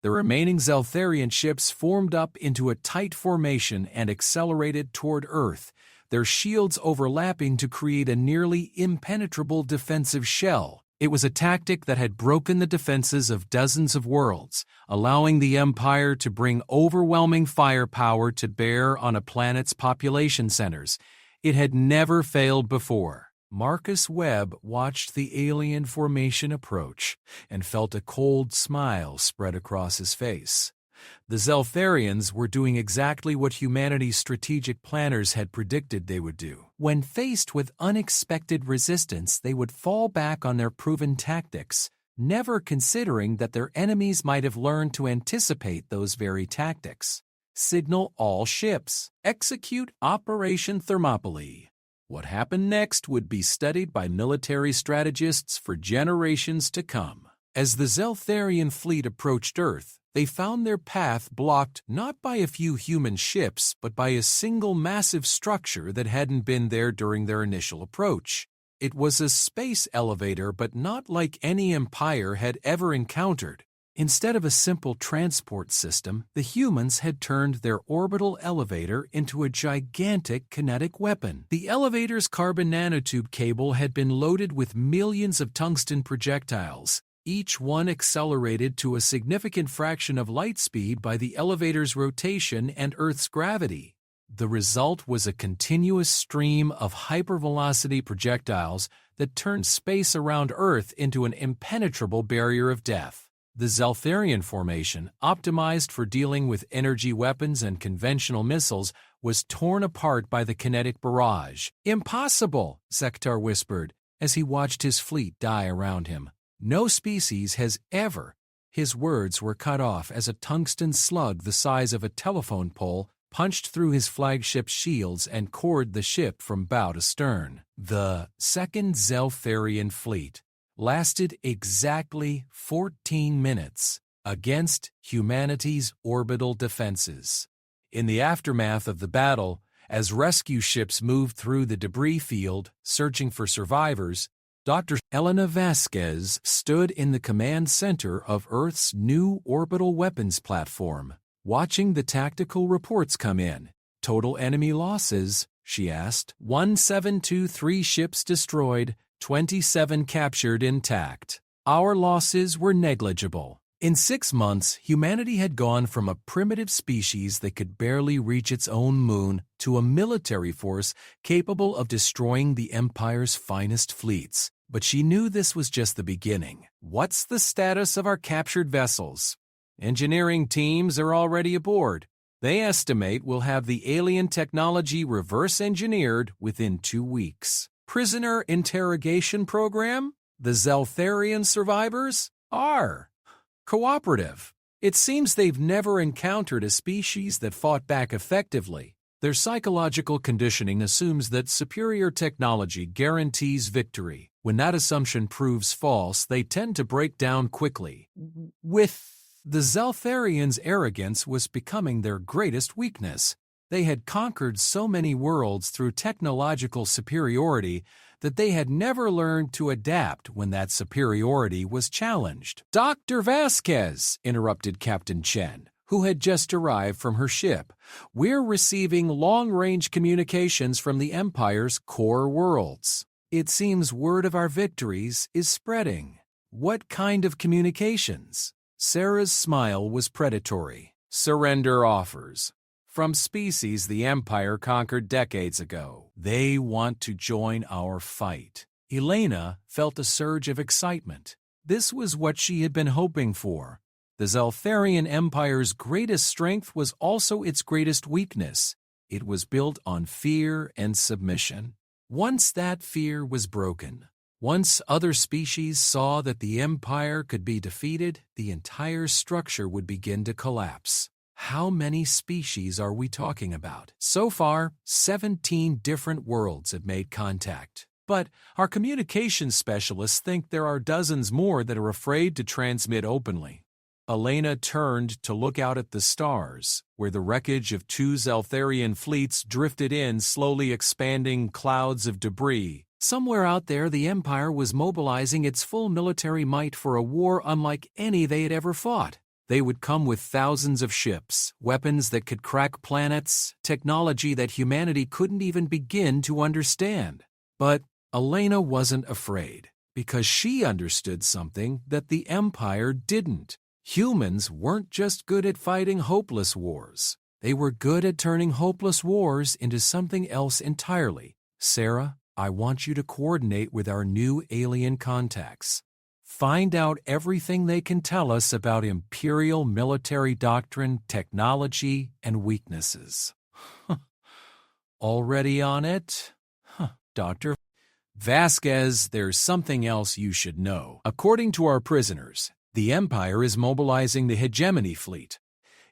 The remaining Zeltharian ships formed up into a tight formation and accelerated toward Earth, their shields overlapping to create a nearly impenetrable defensive shell. It was a tactic that had broken the defenses of dozens of worlds, allowing the Empire to bring overwhelming firepower to bear on a planet's population centers. It had never failed before. Marcus Webb watched the alien formation approach and felt a cold smile spread across his face. The Zeltharians were doing exactly what humanity's strategic planners had predicted they would do. When faced with unexpected resistance, they would fall back on their proven tactics, never considering that their enemies might have learned to anticipate those very tactics. Signal all ships. Execute Operation Thermopylae. What happened next would be studied by military strategists for generations to come. As the Zeltharian fleet approached Earth, they found their path blocked not by a few human ships, but by a single massive structure that hadn't been there during their initial approach. It was a space elevator, but not like any Empire had ever encountered. Instead of a simple transport system, the humans had turned their orbital elevator into a gigantic kinetic weapon. The elevator's carbon nanotube cable had been loaded with millions of tungsten projectiles, each one accelerated to a significant fraction of light speed by the elevator's rotation and Earth's gravity. The result was a continuous stream of hypervelocity projectiles that turned space around Earth into an impenetrable barrier of death. The Zeltharian formation, optimized for dealing with energy weapons and conventional missiles, was torn apart by the kinetic barrage. "Impossible," Zektar whispered as he watched his fleet die around him. "No species has ever—" His words were cut off as a tungsten slug the size of a telephone pole punched through his flagship's shields and cored the ship from bow to stern. The Second Zeltharian Fleet lasted exactly 14 minutes against humanity's orbital defenses. In the aftermath of the battle, as rescue ships moved through the debris field searching for survivors, Dr. Elena Vasquez stood in the command center of Earth's new orbital weapons platform, watching the tactical reports come in. "Total enemy losses?" she asked. 1723 ships destroyed, 27 captured intact. Our losses were negligible. In 6 months, humanity had gone from a primitive species that could barely reach its own moon to a military force capable of destroying the Empire's finest fleets. But she knew this was just the beginning. "What's the status of our captured vessels?" "Engineering teams are already aboard. They estimate we'll have the alien technology reverse-engineered within 2 weeks. Prisoner interrogation program? The Zeltharian survivors are cooperative. It seems they've never encountered a species that fought back effectively. Their psychological conditioning assumes that superior technology guarantees victory. When that assumption proves false, they tend to break down quickly. The Zeltharians' arrogance was becoming their greatest weakness. They had conquered so many worlds through technological superiority that they had never learned to adapt when that superiority was challenged. "Dr. Vasquez," interrupted Captain Chen, who had just arrived from her ship, "we're receiving long-range communications from the Empire's core worlds. It seems word of our victories is spreading." "What kind of communications?" Sarah's smile was predatory. "Surrender offers. From species the Empire conquered decades ago. They want to join our fight." Elena felt a surge of excitement. This was what she had been hoping for. The Zeltharian Empire's greatest strength was also its greatest weakness. It was built on fear and submission. Once that fear was broken, once other species saw that the Empire could be defeated, the entire structure would begin to collapse. How many species are we talking about? So far, 17 different worlds have made contact. But our communications specialists think there are dozens more that are afraid to transmit openly. Elena turned to look out at the stars, where the wreckage of 2 Zeltharian fleets drifted in slowly expanding clouds of debris. Somewhere out there, the Empire was mobilizing its full military might for a war unlike any they had ever fought. They would come with thousands of ships, weapons that could crack planets, technology that humanity couldn't even begin to understand. But Elena wasn't afraid, because she understood something that the Empire didn't. Humans weren't just good at fighting hopeless wars. They were good at turning hopeless wars into something else entirely. "Sarah, I want you to coordinate with our new alien contacts. Find out everything they can tell us about Imperial military doctrine, technology, and weaknesses." "Already on it? Dr. Vasquez, there's something else you should know. According to our prisoners, the Empire is mobilizing the Hegemony Fleet."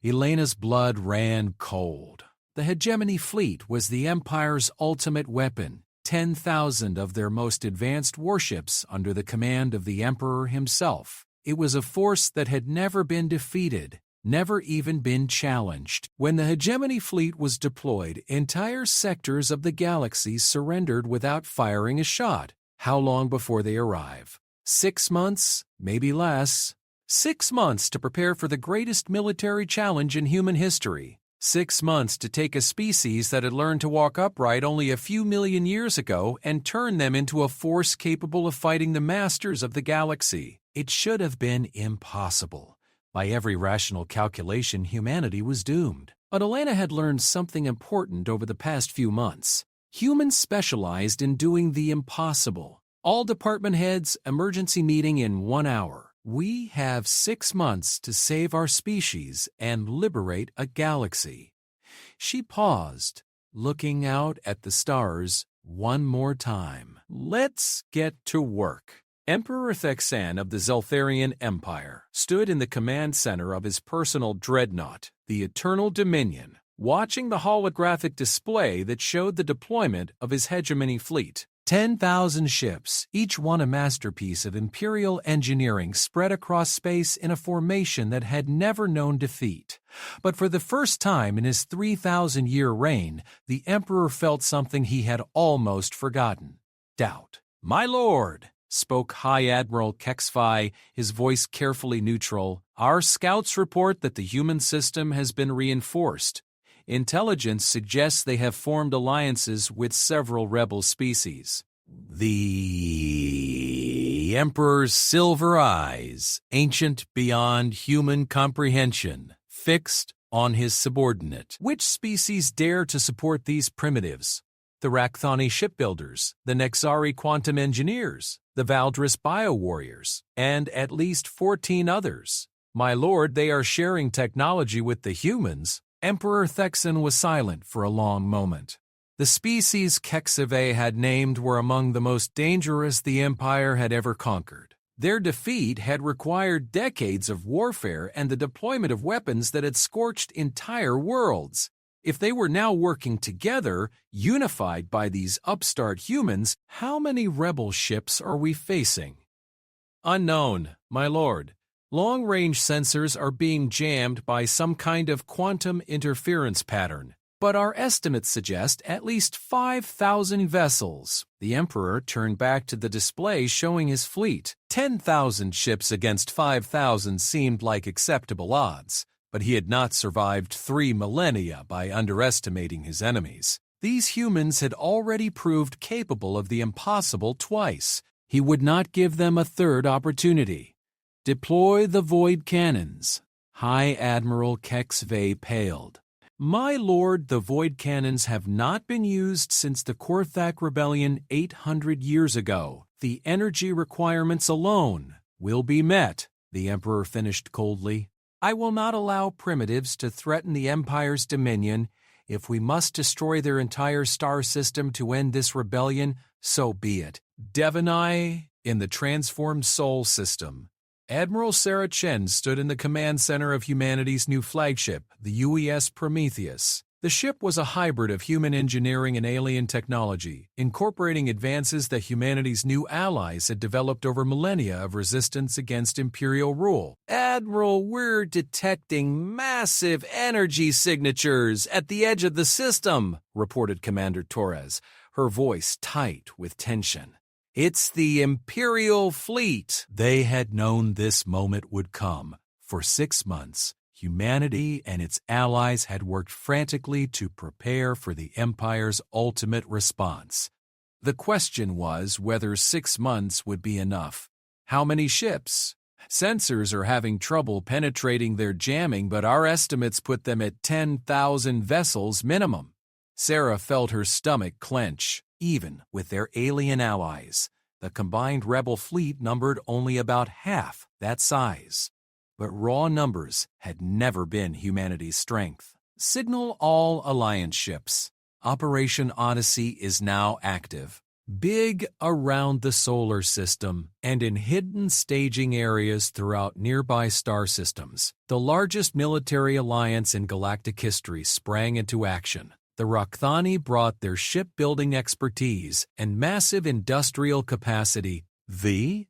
Elena's blood ran cold. The Hegemony Fleet was the Empire's ultimate weapon. 10,000 of their most advanced warships under the command of the Emperor himself. It was a force that had never been defeated, never even been challenged. When the Hegemony Fleet was deployed, entire sectors of the galaxy surrendered without firing a shot. How long before they arrive? 6 months? Maybe less. 6 months to prepare for the greatest military challenge in human history. 6 months to take a species that had learned to walk upright only a few million years ago and turn them into a force capable of fighting the masters of the galaxy. It should have been impossible. By every rational calculation, humanity was doomed. But Elena had learned something important over the past few months. Humans specialized in doing the impossible. All department heads, emergency meeting in 1 hour. We have 6 months to save our species and liberate a galaxy. She paused, looking out at the stars one more time. "Let's get to work." Emperor Thexan of the Zeltharian Empire stood in the command center of his personal dreadnought, the Eternal Dominion, watching the holographic display that showed the deployment of his hegemony fleet. 10,000 ships, each one a masterpiece of imperial engineering spread across space in a formation that had never known defeat. But for the first time in his 3,000-year reign, the Emperor felt something he had almost forgotten: doubt. "My lord," spoke High Admiral HFY, his voice carefully neutral, "our scouts report that the human system has been reinforced. Intelligence suggests they have formed alliances with several rebel species." The Emperor's silver eyes, ancient beyond human comprehension, fixed on his subordinate. "Which species dare to support these primitives?" "The Rakthani shipbuilders, the Nexari quantum engineers, the Valdris bio-warriors, and at least 14 others. My lord, they are sharing technology with the humans. Emperor Thexan was silent for a long moment. The species HFY had named were among the most dangerous the Empire had ever conquered. Their defeat had required decades of warfare and the deployment of weapons that had scorched entire worlds. If they were now working together, unified by these upstart humans, how many rebel ships are we facing? Unknown, my lord. Long-range sensors are being jammed by some kind of quantum interference pattern, but our estimates suggest at least 5,000 vessels. The Emperor turned back to the display showing his fleet. 10,000 ships against 5,000 seemed like acceptable odds, but he had not survived 3 millennia by underestimating his enemies. These humans had already proved capable of the impossible twice. He would not give them a third opportunity. Deploy the void cannons. High Admiral HFY paled. My lord, the void cannons have not been used since the Korthak Rebellion 800 years ago. The energy requirements alone will be met, the Emperor finished coldly. I will not allow primitives to threaten the Empire's dominion. If we must destroy their entire star system to end this rebellion, so be it. Devanai, in the transformed Sol system. Admiral Sarah Chen stood in the command center of humanity's new flagship, the UES Prometheus. The ship was a hybrid of human engineering and alien technology, incorporating advances that humanity's new allies had developed over millennia of resistance against Imperial rule. Admiral, we're detecting massive energy signatures at the edge of the system, reported Commander Torres, her voice tight with tension. It's the Imperial fleet. They had known this moment would come. For 6 months, humanity and its allies had worked frantically to prepare for the Empire's ultimate response. The question was whether 6 months would be enough. How many ships? Sensors are having trouble penetrating their jamming, but our estimates put them at 10,000 vessels minimum. Sarah felt her stomach clench. Even with their alien allies, the combined rebel fleet numbered only about half that size. But raw numbers had never been humanity's strength. Signal all Alliance ships. Operation Odyssey is now active. Big around the solar system and in hidden staging areas throughout nearby star systems. The largest military alliance in galactic history sprang into action. The Rakthani brought their shipbuilding expertise and massive industrial capacity. The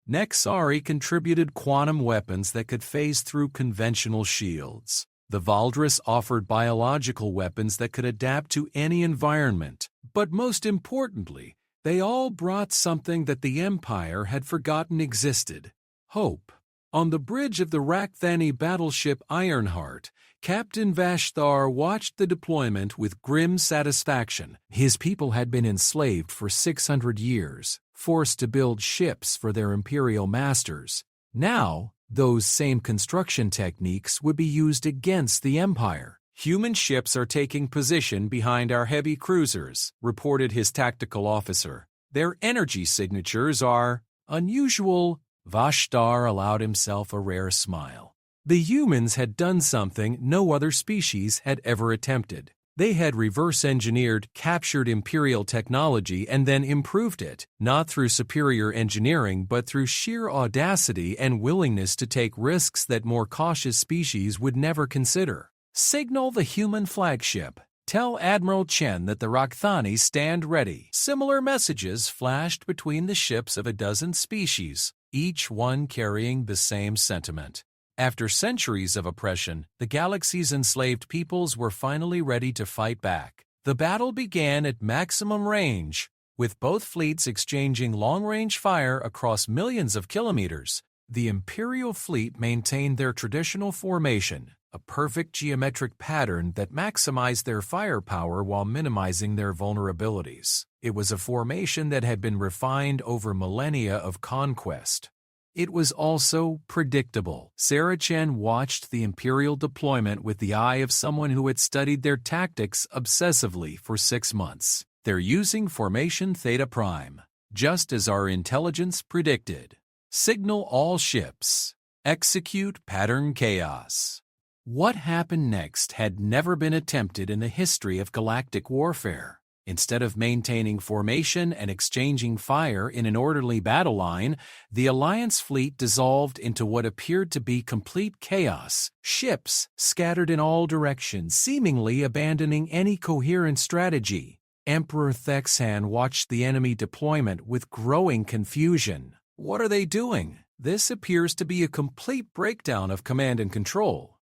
Nexari contributed quantum weapons that could phase through conventional shields. The Valdris offered biological weapons that could adapt to any environment. But most importantly, they all brought something that the Empire had forgotten existed: hope. On the bridge of the Rakthani battleship Ironheart, Captain Vashthar watched the deployment with grim satisfaction. His people had been enslaved for 600 years, forced to build ships for their imperial masters. Now, those same construction techniques would be used against the Empire. Human ships are taking position behind our heavy cruisers, reported his tactical officer. Their energy signatures are unusual. Vashthar allowed himself a rare smile. The humans had done something no other species had ever attempted. They had reverse-engineered, captured Imperial technology and then improved it, not through superior engineering but through sheer audacity and willingness to take risks that more cautious species would never consider. Signal the human flagship. Tell Admiral Chen that the Rakthani stand ready. Similar messages flashed between the ships of a dozen species, each one carrying the same sentiment. After centuries of oppression, the galaxy's enslaved peoples were finally ready to fight back. The battle began at maximum range, with both fleets exchanging long-range fire across millions of kilometers. The Imperial fleet maintained their traditional formation, a perfect geometric pattern that maximized their firepower while minimizing their vulnerabilities. It was a formation that had been refined over millennia of conquest. It was also predictable. Sarah Chen watched the Imperial deployment with the eye of someone who had studied their tactics obsessively for 6 months. They're using Formation Theta Prime, just as our intelligence predicted. Signal all ships. Execute Pattern Chaos. What happened next had never been attempted in the history of galactic warfare. Instead of maintaining formation and exchanging fire in an orderly battle line, the Alliance fleet dissolved into what appeared to be complete chaos, ships scattered in all directions, seemingly abandoning any coherent strategy. Emperor Thexan watched the enemy deployment with growing confusion. What are they doing? This appears to be a complete breakdown of command and control.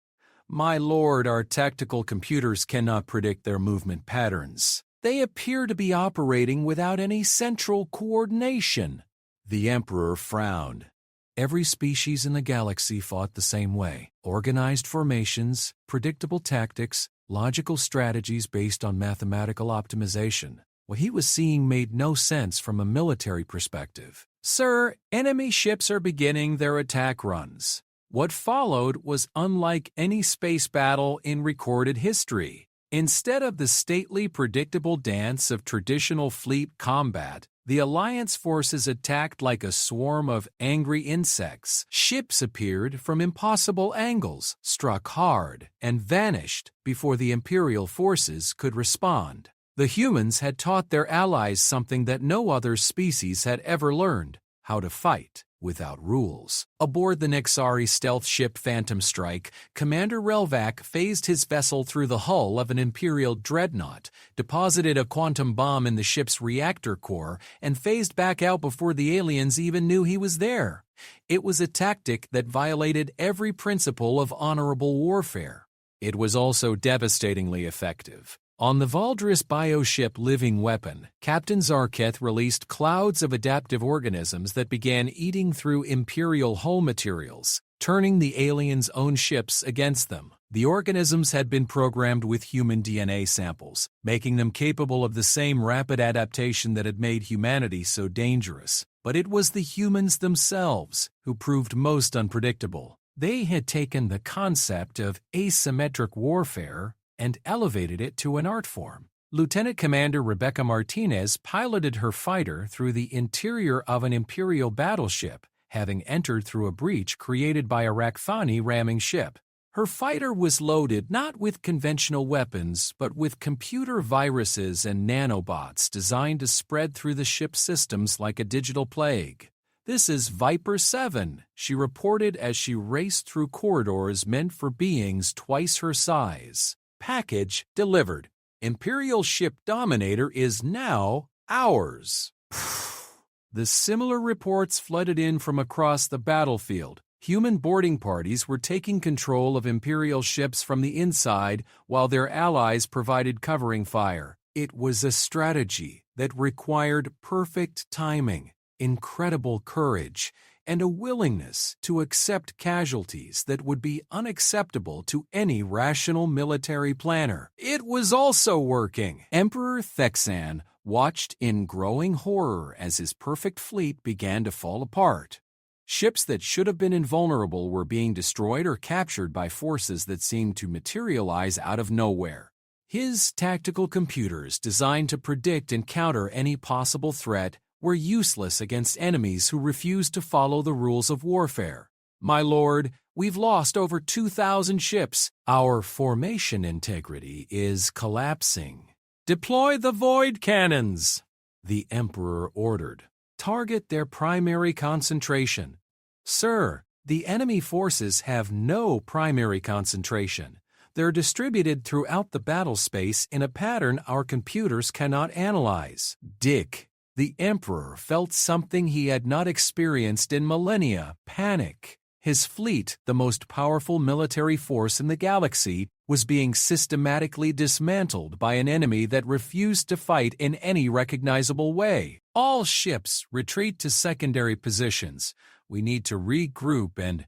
My lord, our tactical computers cannot predict their movement patterns. They appear to be operating without any central coordination. The Emperor frowned. Every species in the galaxy fought the same way. Organized formations, predictable tactics, logical strategies based on mathematical optimization. What he was seeing made no sense from a military perspective. Sir, enemy ships are beginning their attack runs. What followed was unlike any space battle in recorded history. Instead of the stately, predictable dance of traditional fleet combat, the Alliance forces attacked like a swarm of angry insects. Ships appeared from impossible angles, struck hard, and vanished before the Imperial forces could respond. The humans had taught their allies something that no other species had ever learned: how to fight without rules. Aboard the Nexari stealth ship Phantom Strike, Commander Relvac phased his vessel through the hull of an Imperial dreadnought, deposited a quantum bomb in the ship's reactor core, and phased back out before the aliens even knew he was there. It was a tactic that violated every principle of honorable warfare. It was also devastatingly effective. On the Valdris bioship Living Weapon, Captain Zarketh released clouds of adaptive organisms that began eating through Imperial hull materials, turning the aliens' own ships against them. The organisms had been programmed with human DNA samples, making them capable of the same rapid adaptation that had made humanity so dangerous. But it was the humans themselves who proved most unpredictable. They had taken the concept of asymmetric warfare and elevated it to an art form. Lieutenant Commander Rebecca Martinez piloted her fighter through the interior of an Imperial battleship, having entered through a breach created by a Rakthani ramming ship. Her fighter was loaded not with conventional weapons, but with computer viruses and nanobots designed to spread through the ship's systems like a digital plague. "This is Viper 7, she reported as she raced through corridors meant for beings twice her size. Package delivered. Imperial ship Dominator is now ours." The similar reports flooded in from across the battlefield. Human boarding parties were taking control of Imperial ships from the inside while their allies provided covering fire. It was a strategy that required perfect timing, incredible courage, and a willingness to accept casualties that would be unacceptable to any rational military planner. It was also working. Emperor Thexan watched in growing horror as his perfect fleet began to fall apart. Ships that should have been invulnerable were being destroyed or captured by forces that seemed to materialize out of nowhere. His tactical computers, designed to predict and counter any possible threat, were useless against enemies who refused to follow the rules of warfare. "My lord, we've lost over 2,000 ships. Our formation integrity is collapsing. Deploy the void cannons," the Emperor ordered. "Target their primary concentration." "Sir, the enemy forces have no primary concentration. They're distributed throughout the battle space in a pattern our computers cannot analyze." "Dick." The Emperor felt something he had not experienced in millennia: panic. His fleet, the most powerful military force in the galaxy, was being systematically dismantled by an enemy that refused to fight in any recognizable way. "All ships retreat to secondary positions. We need to regroup," and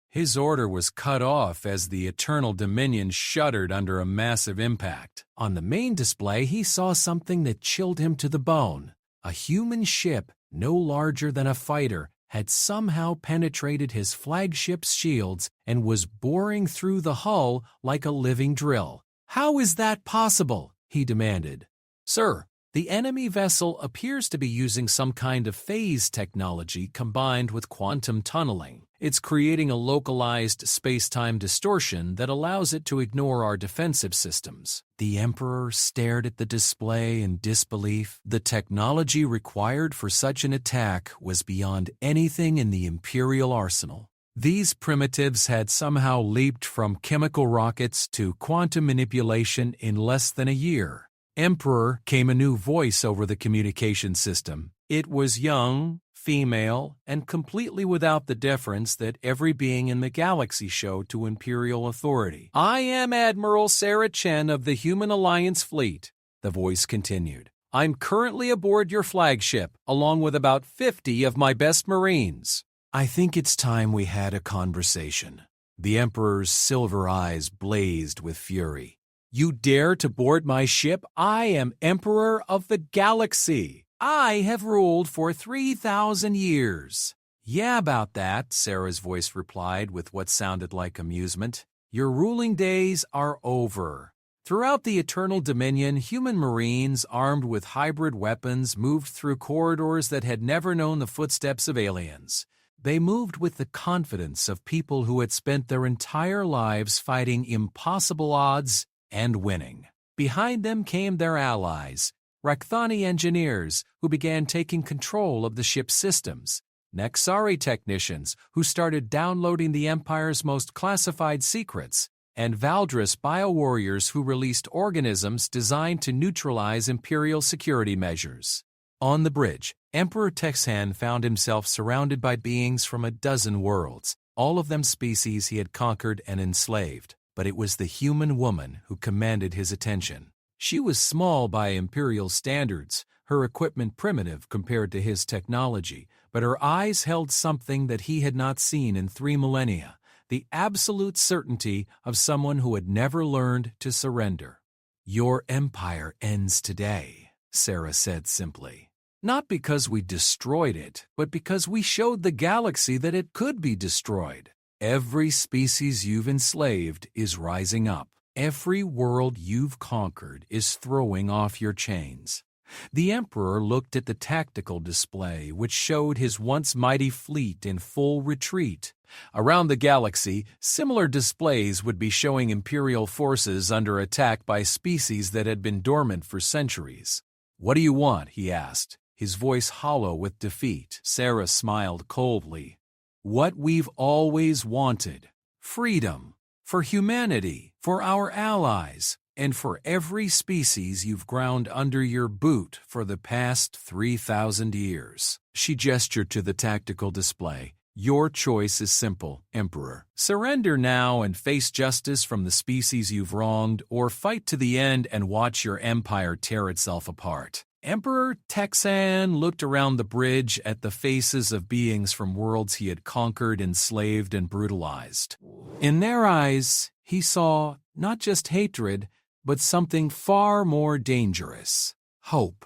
his order was cut off as the Eternal Dominion shuddered under a massive impact. On the main display, he saw something that chilled him to the bone. A human ship, no larger than a fighter, had somehow penetrated his flagship's shields and was boring through the hull like a living drill. "How is that possible?" he demanded. "Sir, The enemy vessel appears to be using some kind of phase technology combined with quantum tunneling. It's creating a localized space-time distortion that allows it to ignore our defensive systems. The Emperor stared at the display in disbelief. The technology required for such an attack was beyond anything in the Imperial arsenal. These primitives had somehow leaped from chemical rockets to quantum manipulation in less than a year. Emperor came a new voice over the communication system. It was young, female, and completely without the deference that every being in the galaxy showed to Imperial authority. "I am Admiral Sarah Chen of the Human Alliance Fleet," the voice continued. "I'm currently aboard your flagship, along with about 50 of my best Marines. I think it's time we had a conversation." The Emperor's silver eyes blazed with fury. "You dare to board my ship? I am Emperor of the Galaxy. I have ruled for 3,000 years. "Yeah, about that," Sarah's voice replied with what sounded like amusement. "Your ruling days are over." Throughout the Eternal Dominion, human Marines armed with hybrid weapons moved through corridors that had never known the footsteps of aliens. They moved with the confidence of people who had spent their entire lives fighting impossible odds and winning. Behind them came their allies, Rakthani engineers who began taking control of the ship's systems, Nexari technicians who started downloading the Empire's most classified secrets, and Valdris biowarriors who released organisms designed to neutralize Imperial security measures. On the bridge, Emperor Texan found himself surrounded by beings from a dozen worlds, all of them species he had conquered and enslaved. But it was the human woman who commanded his attention. She was small by Imperial standards, her equipment primitive compared to his technology, but her eyes held something that he had not seen in 3 millennia, the absolute certainty of someone who had never learned to surrender. "Your empire ends today," Sarah said simply. "Not because we destroyed it, but because we showed the galaxy that it could be destroyed. Every species you've enslaved is rising up. Every world you've conquered is throwing off your chains." The Emperor looked at the tactical display, which showed his once mighty fleet in full retreat. Around the galaxy, similar displays would be showing Imperial forces under attack by species that had been dormant for centuries. "What do you want?" he asked, his voice hollow with defeat. Sarah smiled coldly. "What we've always wanted. Freedom. For humanity, for our allies, and for every species you've ground under your boot for the past 3,000 years." She gestured to the tactical display. "Your choice is simple, Emperor. Surrender now and face justice from the species you've wronged, or fight to the end and watch your empire tear itself apart." Emperor Texan looked around the bridge at the faces of beings from worlds he had conquered, enslaved, and brutalized. In their eyes, he saw not just hatred, but something far more dangerous: hope.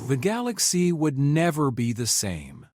"The galaxy would never be the same.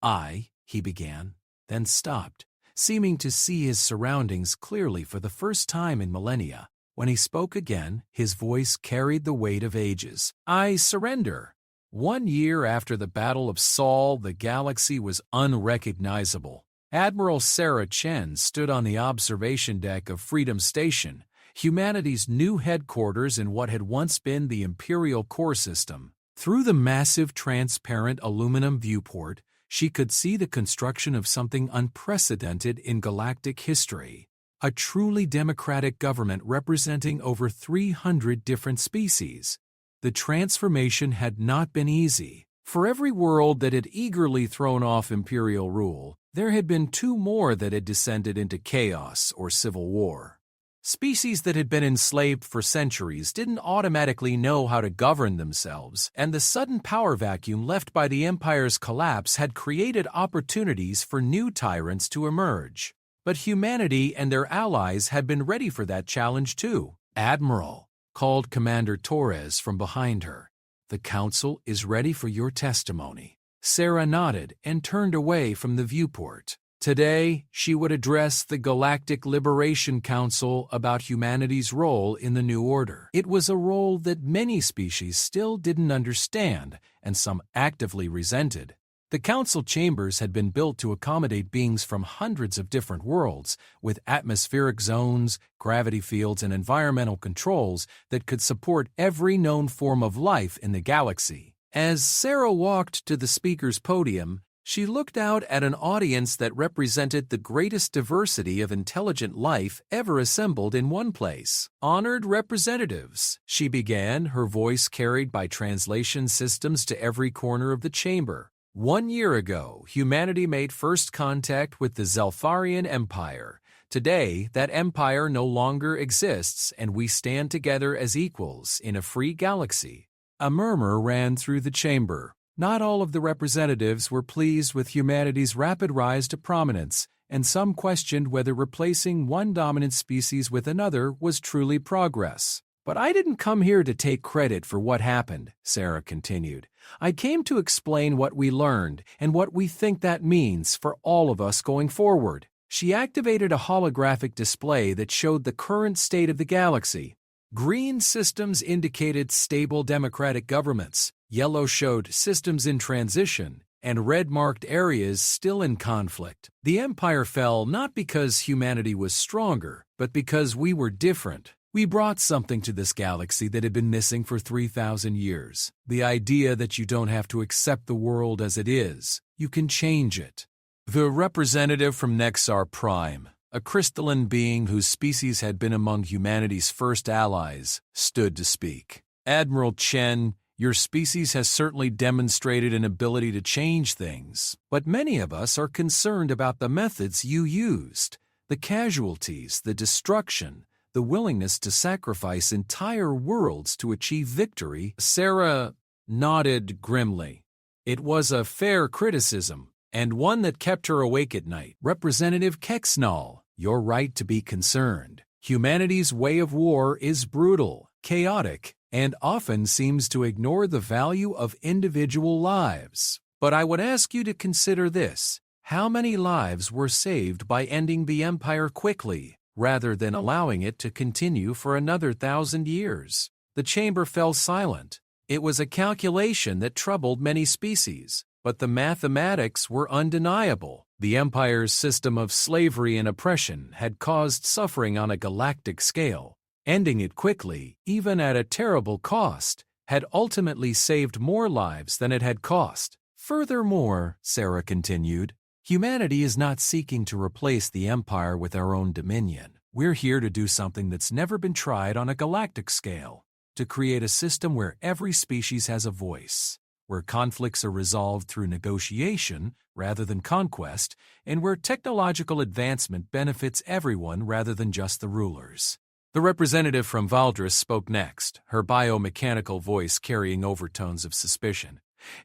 He began, then stopped, seeming to see his surroundings clearly for the first time in millennia. When he spoke again, his voice carried the weight of ages. "I surrender." 1 year after the Battle of Sol, the galaxy was unrecognizable. Admiral Sarah Chen stood on the observation deck of Freedom Station, humanity's new headquarters in what had once been the Imperial core system. Through the massive transparent aluminum viewport, she could see the construction of something unprecedented in galactic history. A truly democratic government representing over 300 different species. The transformation had not been easy. For every world that had eagerly thrown off imperial rule, there had been 2 more that had descended into chaos or civil war. Species that had been enslaved for centuries didn't automatically know how to govern themselves, and the sudden power vacuum left by the Empire's collapse had created opportunities for new tyrants to emerge. But humanity and their allies had been ready for that challenge too. "Admiral," called Commander Torres from behind her, "the Council is ready for your testimony." Sarah nodded and turned away from the viewport. Today, she would address the Galactic Liberation Council about humanity's role in the New Order. It was a role that many species still didn't understand, and some actively resented. The council chambers had been built to accommodate beings from hundreds of different worlds, with atmospheric zones, gravity fields, and environmental controls that could support every known form of life in the galaxy. As Sarah walked to the speaker's podium, she looked out at an audience that represented the greatest diversity of intelligent life ever assembled in one place. Honored representatives, she began, her voice carried by translation systems to every corner of the chamber. 1 year ago, humanity made first contact with the Zeltharian Empire. Today, that empire no longer exists, and we stand together as equals in a free galaxy. A murmur ran through the chamber. Not all of the representatives were pleased with humanity's rapid rise to prominence, and some questioned whether replacing one dominant species with another was truly progress. But I didn't come here to take credit for what happened, Sarah continued. I came to explain what we learned and what we think that means for all of us going forward. She activated a holographic display that showed the current state of the galaxy. Green systems indicated stable democratic governments, yellow showed systems in transition, and red marked areas still in conflict. The empire fell not because humanity was stronger, but because we were different. We brought something to this galaxy that had been missing for 3,000 years. The idea that you don't have to accept the world as it is. You can change it. The representative from Nexar Prime, a crystalline being whose species had been among humanity's first allies, stood to speak. Admiral Chen, your species has certainly demonstrated an ability to change things, but many of us are concerned about the methods you used, the casualties, the destruction, the willingness to sacrifice entire worlds to achieve victory. Sarah nodded grimly. It was a fair criticism, and one that kept her awake at night. Representative Kexnall, you're right to be concerned. Humanity's way of war is brutal, chaotic, and often seems to ignore the value of individual lives. But I would ask you to consider this. How many lives were saved by ending the empire quickly, rather than allowing it to continue for another 1,000 years? The chamber fell silent. It was a calculation that troubled many species, but the mathematics were undeniable. The Empire's system of slavery and oppression had caused suffering on a galactic scale. Ending it quickly, even at a terrible cost, had ultimately saved more lives than it had cost. Furthermore, Sarah continued, humanity is not seeking to replace the Empire with our own dominion. We're here to do something that's never been tried on a galactic scale, to create a system where every species has a voice, where conflicts are resolved through negotiation rather than conquest, and where technological advancement benefits everyone rather than just the rulers. The representative from Valdris spoke next, her biomechanical voice carrying overtones of suspicion.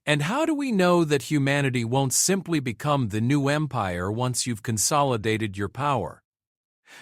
And how do we know that humanity won't simply become the new empire once you've consolidated your power?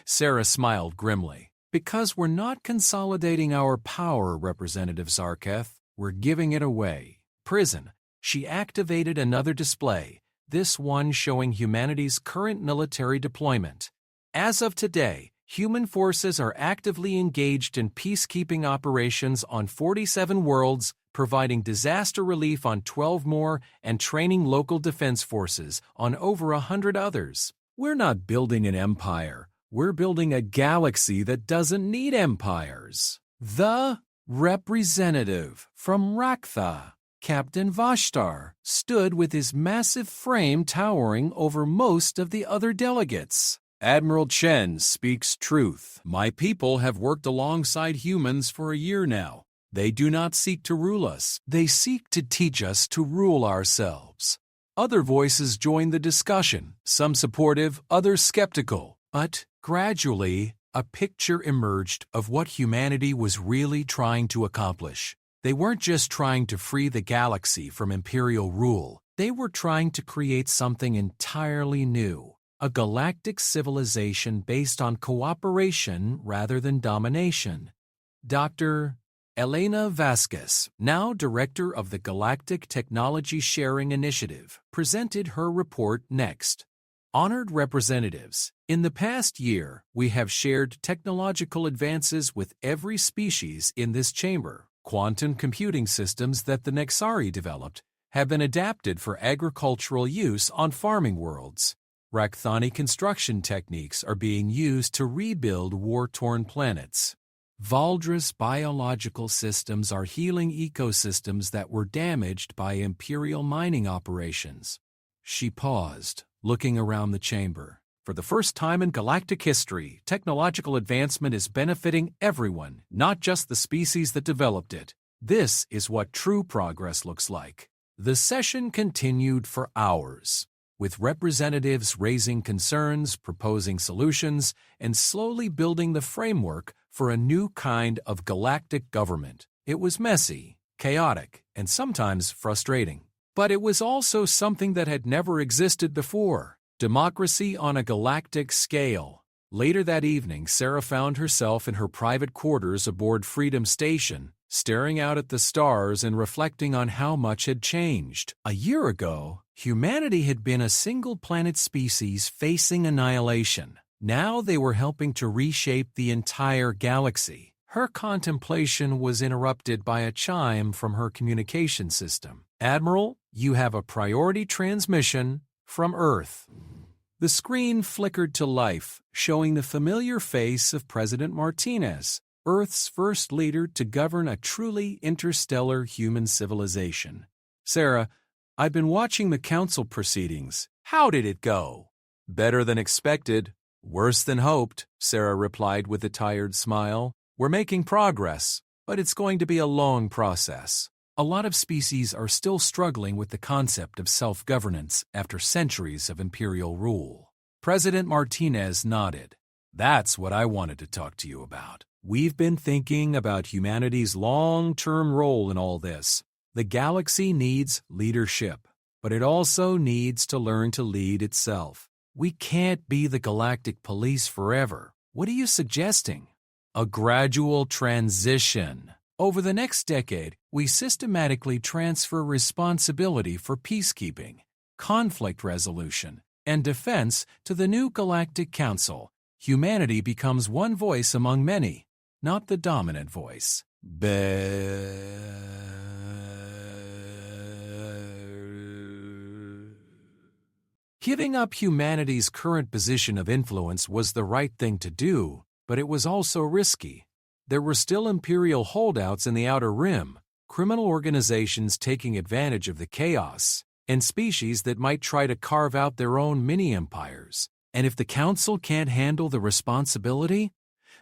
Sarah smiled grimly. Because we're not consolidating our power, Representative Zarketh. We're giving it away. Prison. She activated another display, this one showing humanity's current military deployment. As of today, human forces are actively engaged in peacekeeping operations on 47 worlds, providing disaster relief on 12 more, and training local defense forces on over 100 others. We're not building an empire. We're building a galaxy that doesn't need empires. The representative from Raktha, Captain Vashtar, stood with his massive frame towering over most of the other delegates. Admiral Chen speaks truth. My people have worked alongside humans for a year now. They do not seek to rule us. They seek to teach us to rule ourselves. Other voices joined the discussion, some supportive, others skeptical. But gradually, a picture emerged of what humanity was really trying to accomplish. They weren't just trying to free the galaxy from imperial rule. They were trying to create something entirely new. A galactic civilization based on cooperation rather than domination. Dr. Elena Vasquez, now director of the Galactic Technology Sharing Initiative, presented her report next. Honored representatives, in the past year, we have shared technological advances with every species in this chamber. Quantum computing systems that the Nexari developed have been adapted for agricultural use on farming worlds. Rakthani construction techniques are being used to rebuild war-torn planets. Valdra's biological systems are healing ecosystems that were damaged by imperial mining operations. She paused, looking around the chamber. For the first time in galactic history, technological advancement is benefiting everyone, not just the species that developed it. This is what true progress looks like. The session continued for hours, with representatives raising concerns, proposing solutions, and slowly building the framework for a new kind of galactic government. It was messy, chaotic, and sometimes frustrating. But it was also something that had never existed before. Democracy on a galactic scale. Later that evening, Sarah found herself in her private quarters aboard Freedom Station, staring out at the stars and reflecting on how much had changed. A year ago, humanity had been a single-planet species facing annihilation. Now they were helping to reshape the entire galaxy. Her contemplation was interrupted by a chime from her communication system. "Admiral, you have a priority transmission from Earth." The screen flickered to life, showing the familiar face of President Martinez, Earth's first leader to govern a truly interstellar human civilization. "Sarah, I've been watching the council proceedings. How did it go?" "Better than expected. Worse than hoped," Sarah replied with a tired smile. "We're making progress, but it's going to be a long process. A lot of species are still struggling with the concept of self-governance after centuries of imperial rule." President Martinez nodded. "That's what I wanted to talk to you about. We've been thinking about humanity's long-term role in all this. The galaxy needs leadership, but it also needs to learn to lead itself. We can't be the galactic police forever. What are you suggesting?" "A gradual transition. Over the next decade, we systematically transfer responsibility for peacekeeping, conflict resolution, and defense to the new Galactic Council. Humanity becomes one voice among many, not the dominant voice." Giving up humanity's current position of influence was the right thing to do, but it was also risky. There were still imperial holdouts in the Outer Rim, criminal organizations taking advantage of the chaos, and species that might try to carve out their own mini-empires. And if the Council can't handle the responsibility,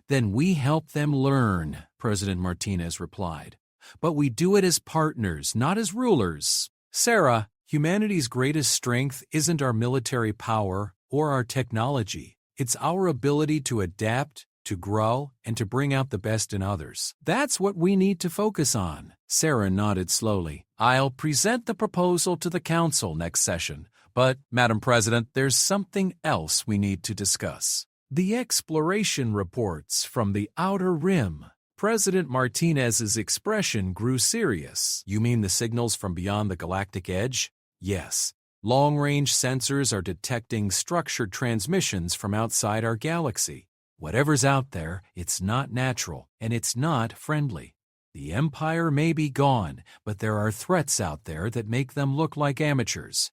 then we help them learn, President Martinez replied. "But we do it as partners, not as rulers." "Sarah, humanity's greatest strength isn't our military power or our technology. It's our ability to adapt, to grow, and to bring out the best in others. That's what we need to focus on." Sarah nodded slowly. "I'll present the proposal to the Council next session. But, Madam President, there's something else we need to discuss. The exploration reports from the Outer Rim." President Martinez's expression grew serious. "You mean the signals from beyond the galactic edge?" "Yes. Long-range sensors are detecting structured transmissions from outside our galaxy. Whatever's out there, it's not natural, and it's not friendly. The Empire may be gone, but there are threats out there that make them look like amateurs.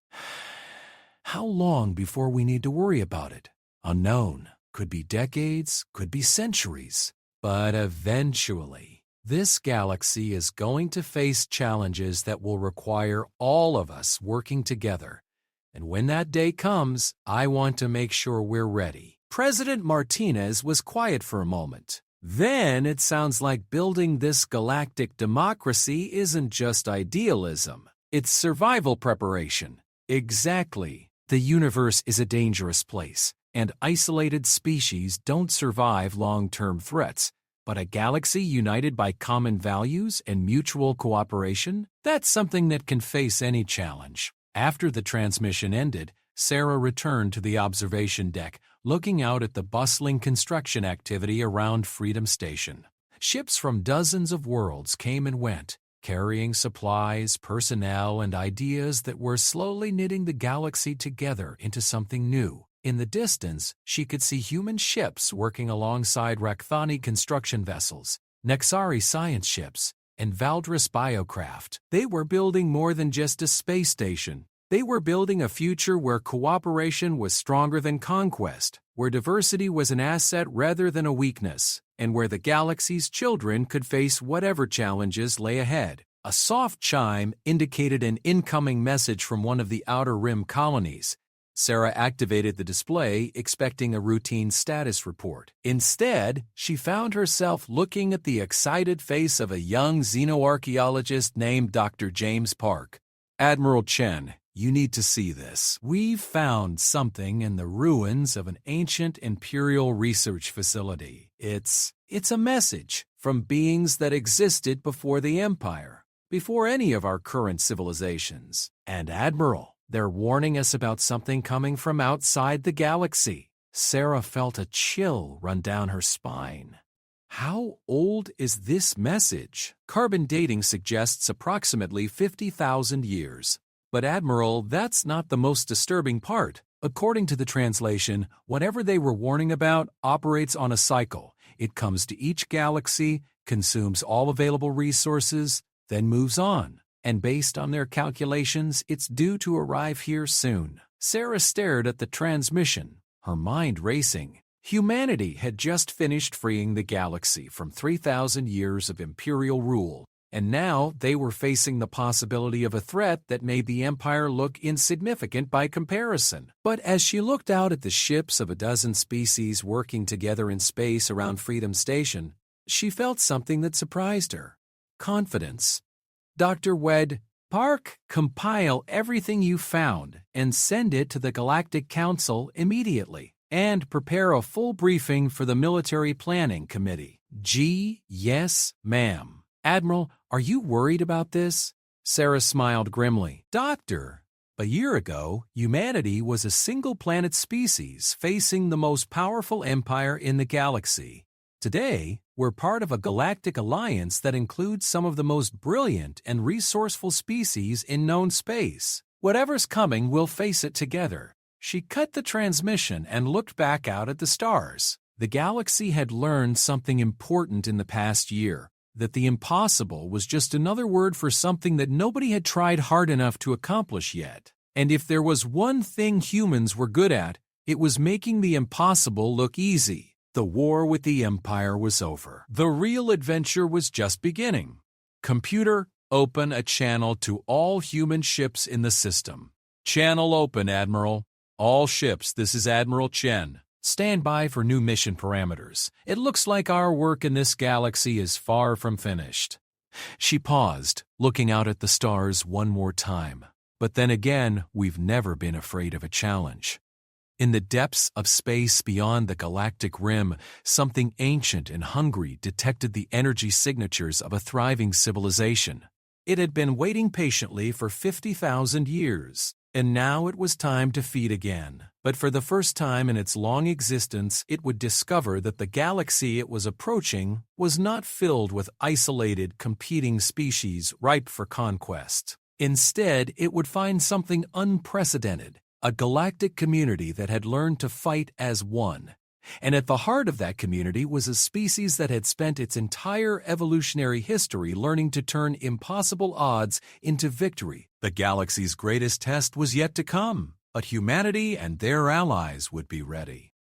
How long before we need to worry about it? Unknown. Could be decades, could be centuries. But eventually, this galaxy is going to face challenges that will require all of us working together. And when that day comes, I want to make sure we're ready." President Martinez was quiet for a moment. "Then it sounds like building this galactic democracy isn't just idealism. It's survival preparation." "Exactly. The universe is a dangerous place, and isolated species don't survive long-term threats. But a galaxy united by common values and mutual cooperation? That's something that can face any challenge." After the transmission ended, Sarah returned to the observation deck, looking out at the bustling construction activity around Freedom Station. Ships from dozens of worlds came and went, carrying supplies, personnel, and ideas that were slowly knitting the galaxy together into something new. In the distance, she could see human ships working alongside Rakthani construction vessels, Nexari science ships, and Valdris biocraft. They were building more than just a space station. They were building a future where cooperation was stronger than conquest, where diversity was an asset rather than a weakness, and where the galaxy's children could face whatever challenges lay ahead. A soft chime indicated an incoming message from one of the Outer Rim colonies. Sarah activated the display, expecting a routine status report. Instead, she found herself looking at the excited face of a young xenoarchaeologist named Dr. James Park. "Admiral Chen, you need to see this. We've found something in the ruins of an ancient Imperial research facility. It's a message from beings that existed before the Empire, before any of our current civilizations. And Admiral, they're warning us about something coming from outside the galaxy." Sarah felt a chill run down her spine. How old is this message? Carbon dating suggests approximately 50,000 years. But Admiral, that's not the most disturbing part. According to the translation, whatever they were warning about operates on a cycle. It comes to each galaxy, consumes all available resources, then moves on. And based on their calculations, it's due to arrive here soon. Sarah stared at the transmission, her mind racing. Humanity had just finished freeing the galaxy from 3,000 years of Imperial rule, and now they were facing the possibility of a threat that made the Empire look insignificant by comparison. But as she looked out at the ships of a dozen species working together in space around Freedom Station, she felt something that surprised her: confidence. "Dr. Park, compile everything you found and send it to the Galactic Council immediately. And prepare a full briefing for the Military Planning Committee." Yes, ma'am." "Admiral, are you worried about this?" Sarah smiled grimly. "Doctor, a year ago, humanity was a single-planet species facing the most powerful empire in the galaxy. Today, we're part of a galactic alliance that includes some of the most brilliant and resourceful species in known space. Whatever's coming, we'll face it together." She cut the transmission and looked back out at the stars. The galaxy had learned something important in the past year: that the impossible was just another word for something that nobody had tried hard enough to accomplish yet. And if there was one thing humans were good at, it was making the impossible look easy. The war with the Empire was over. The real adventure was just beginning. "Computer, open a channel to all human ships in the system." "Channel open, Admiral. All ships, this is Admiral Chen. Stand by for new mission parameters. It looks like our work in this galaxy is far from finished." She paused, looking out at the stars one more time. But then again, we've never been afraid of a challenge. In the depths of space beyond the galactic rim, something ancient and hungry detected the energy signatures of a thriving civilization. It had been waiting patiently for 50,000 years. And now it was time to feed again. But for the first time in its long existence, it would discover that the galaxy it was approaching was not filled with isolated, competing species ripe for conquest. Instead, it would find something unprecedented: a galactic community that had learned to fight as one. And at the heart of that community was a species that had spent its entire evolutionary history learning to turn impossible odds into victory. The galaxy's greatest test was yet to come, but humanity and their allies would be ready.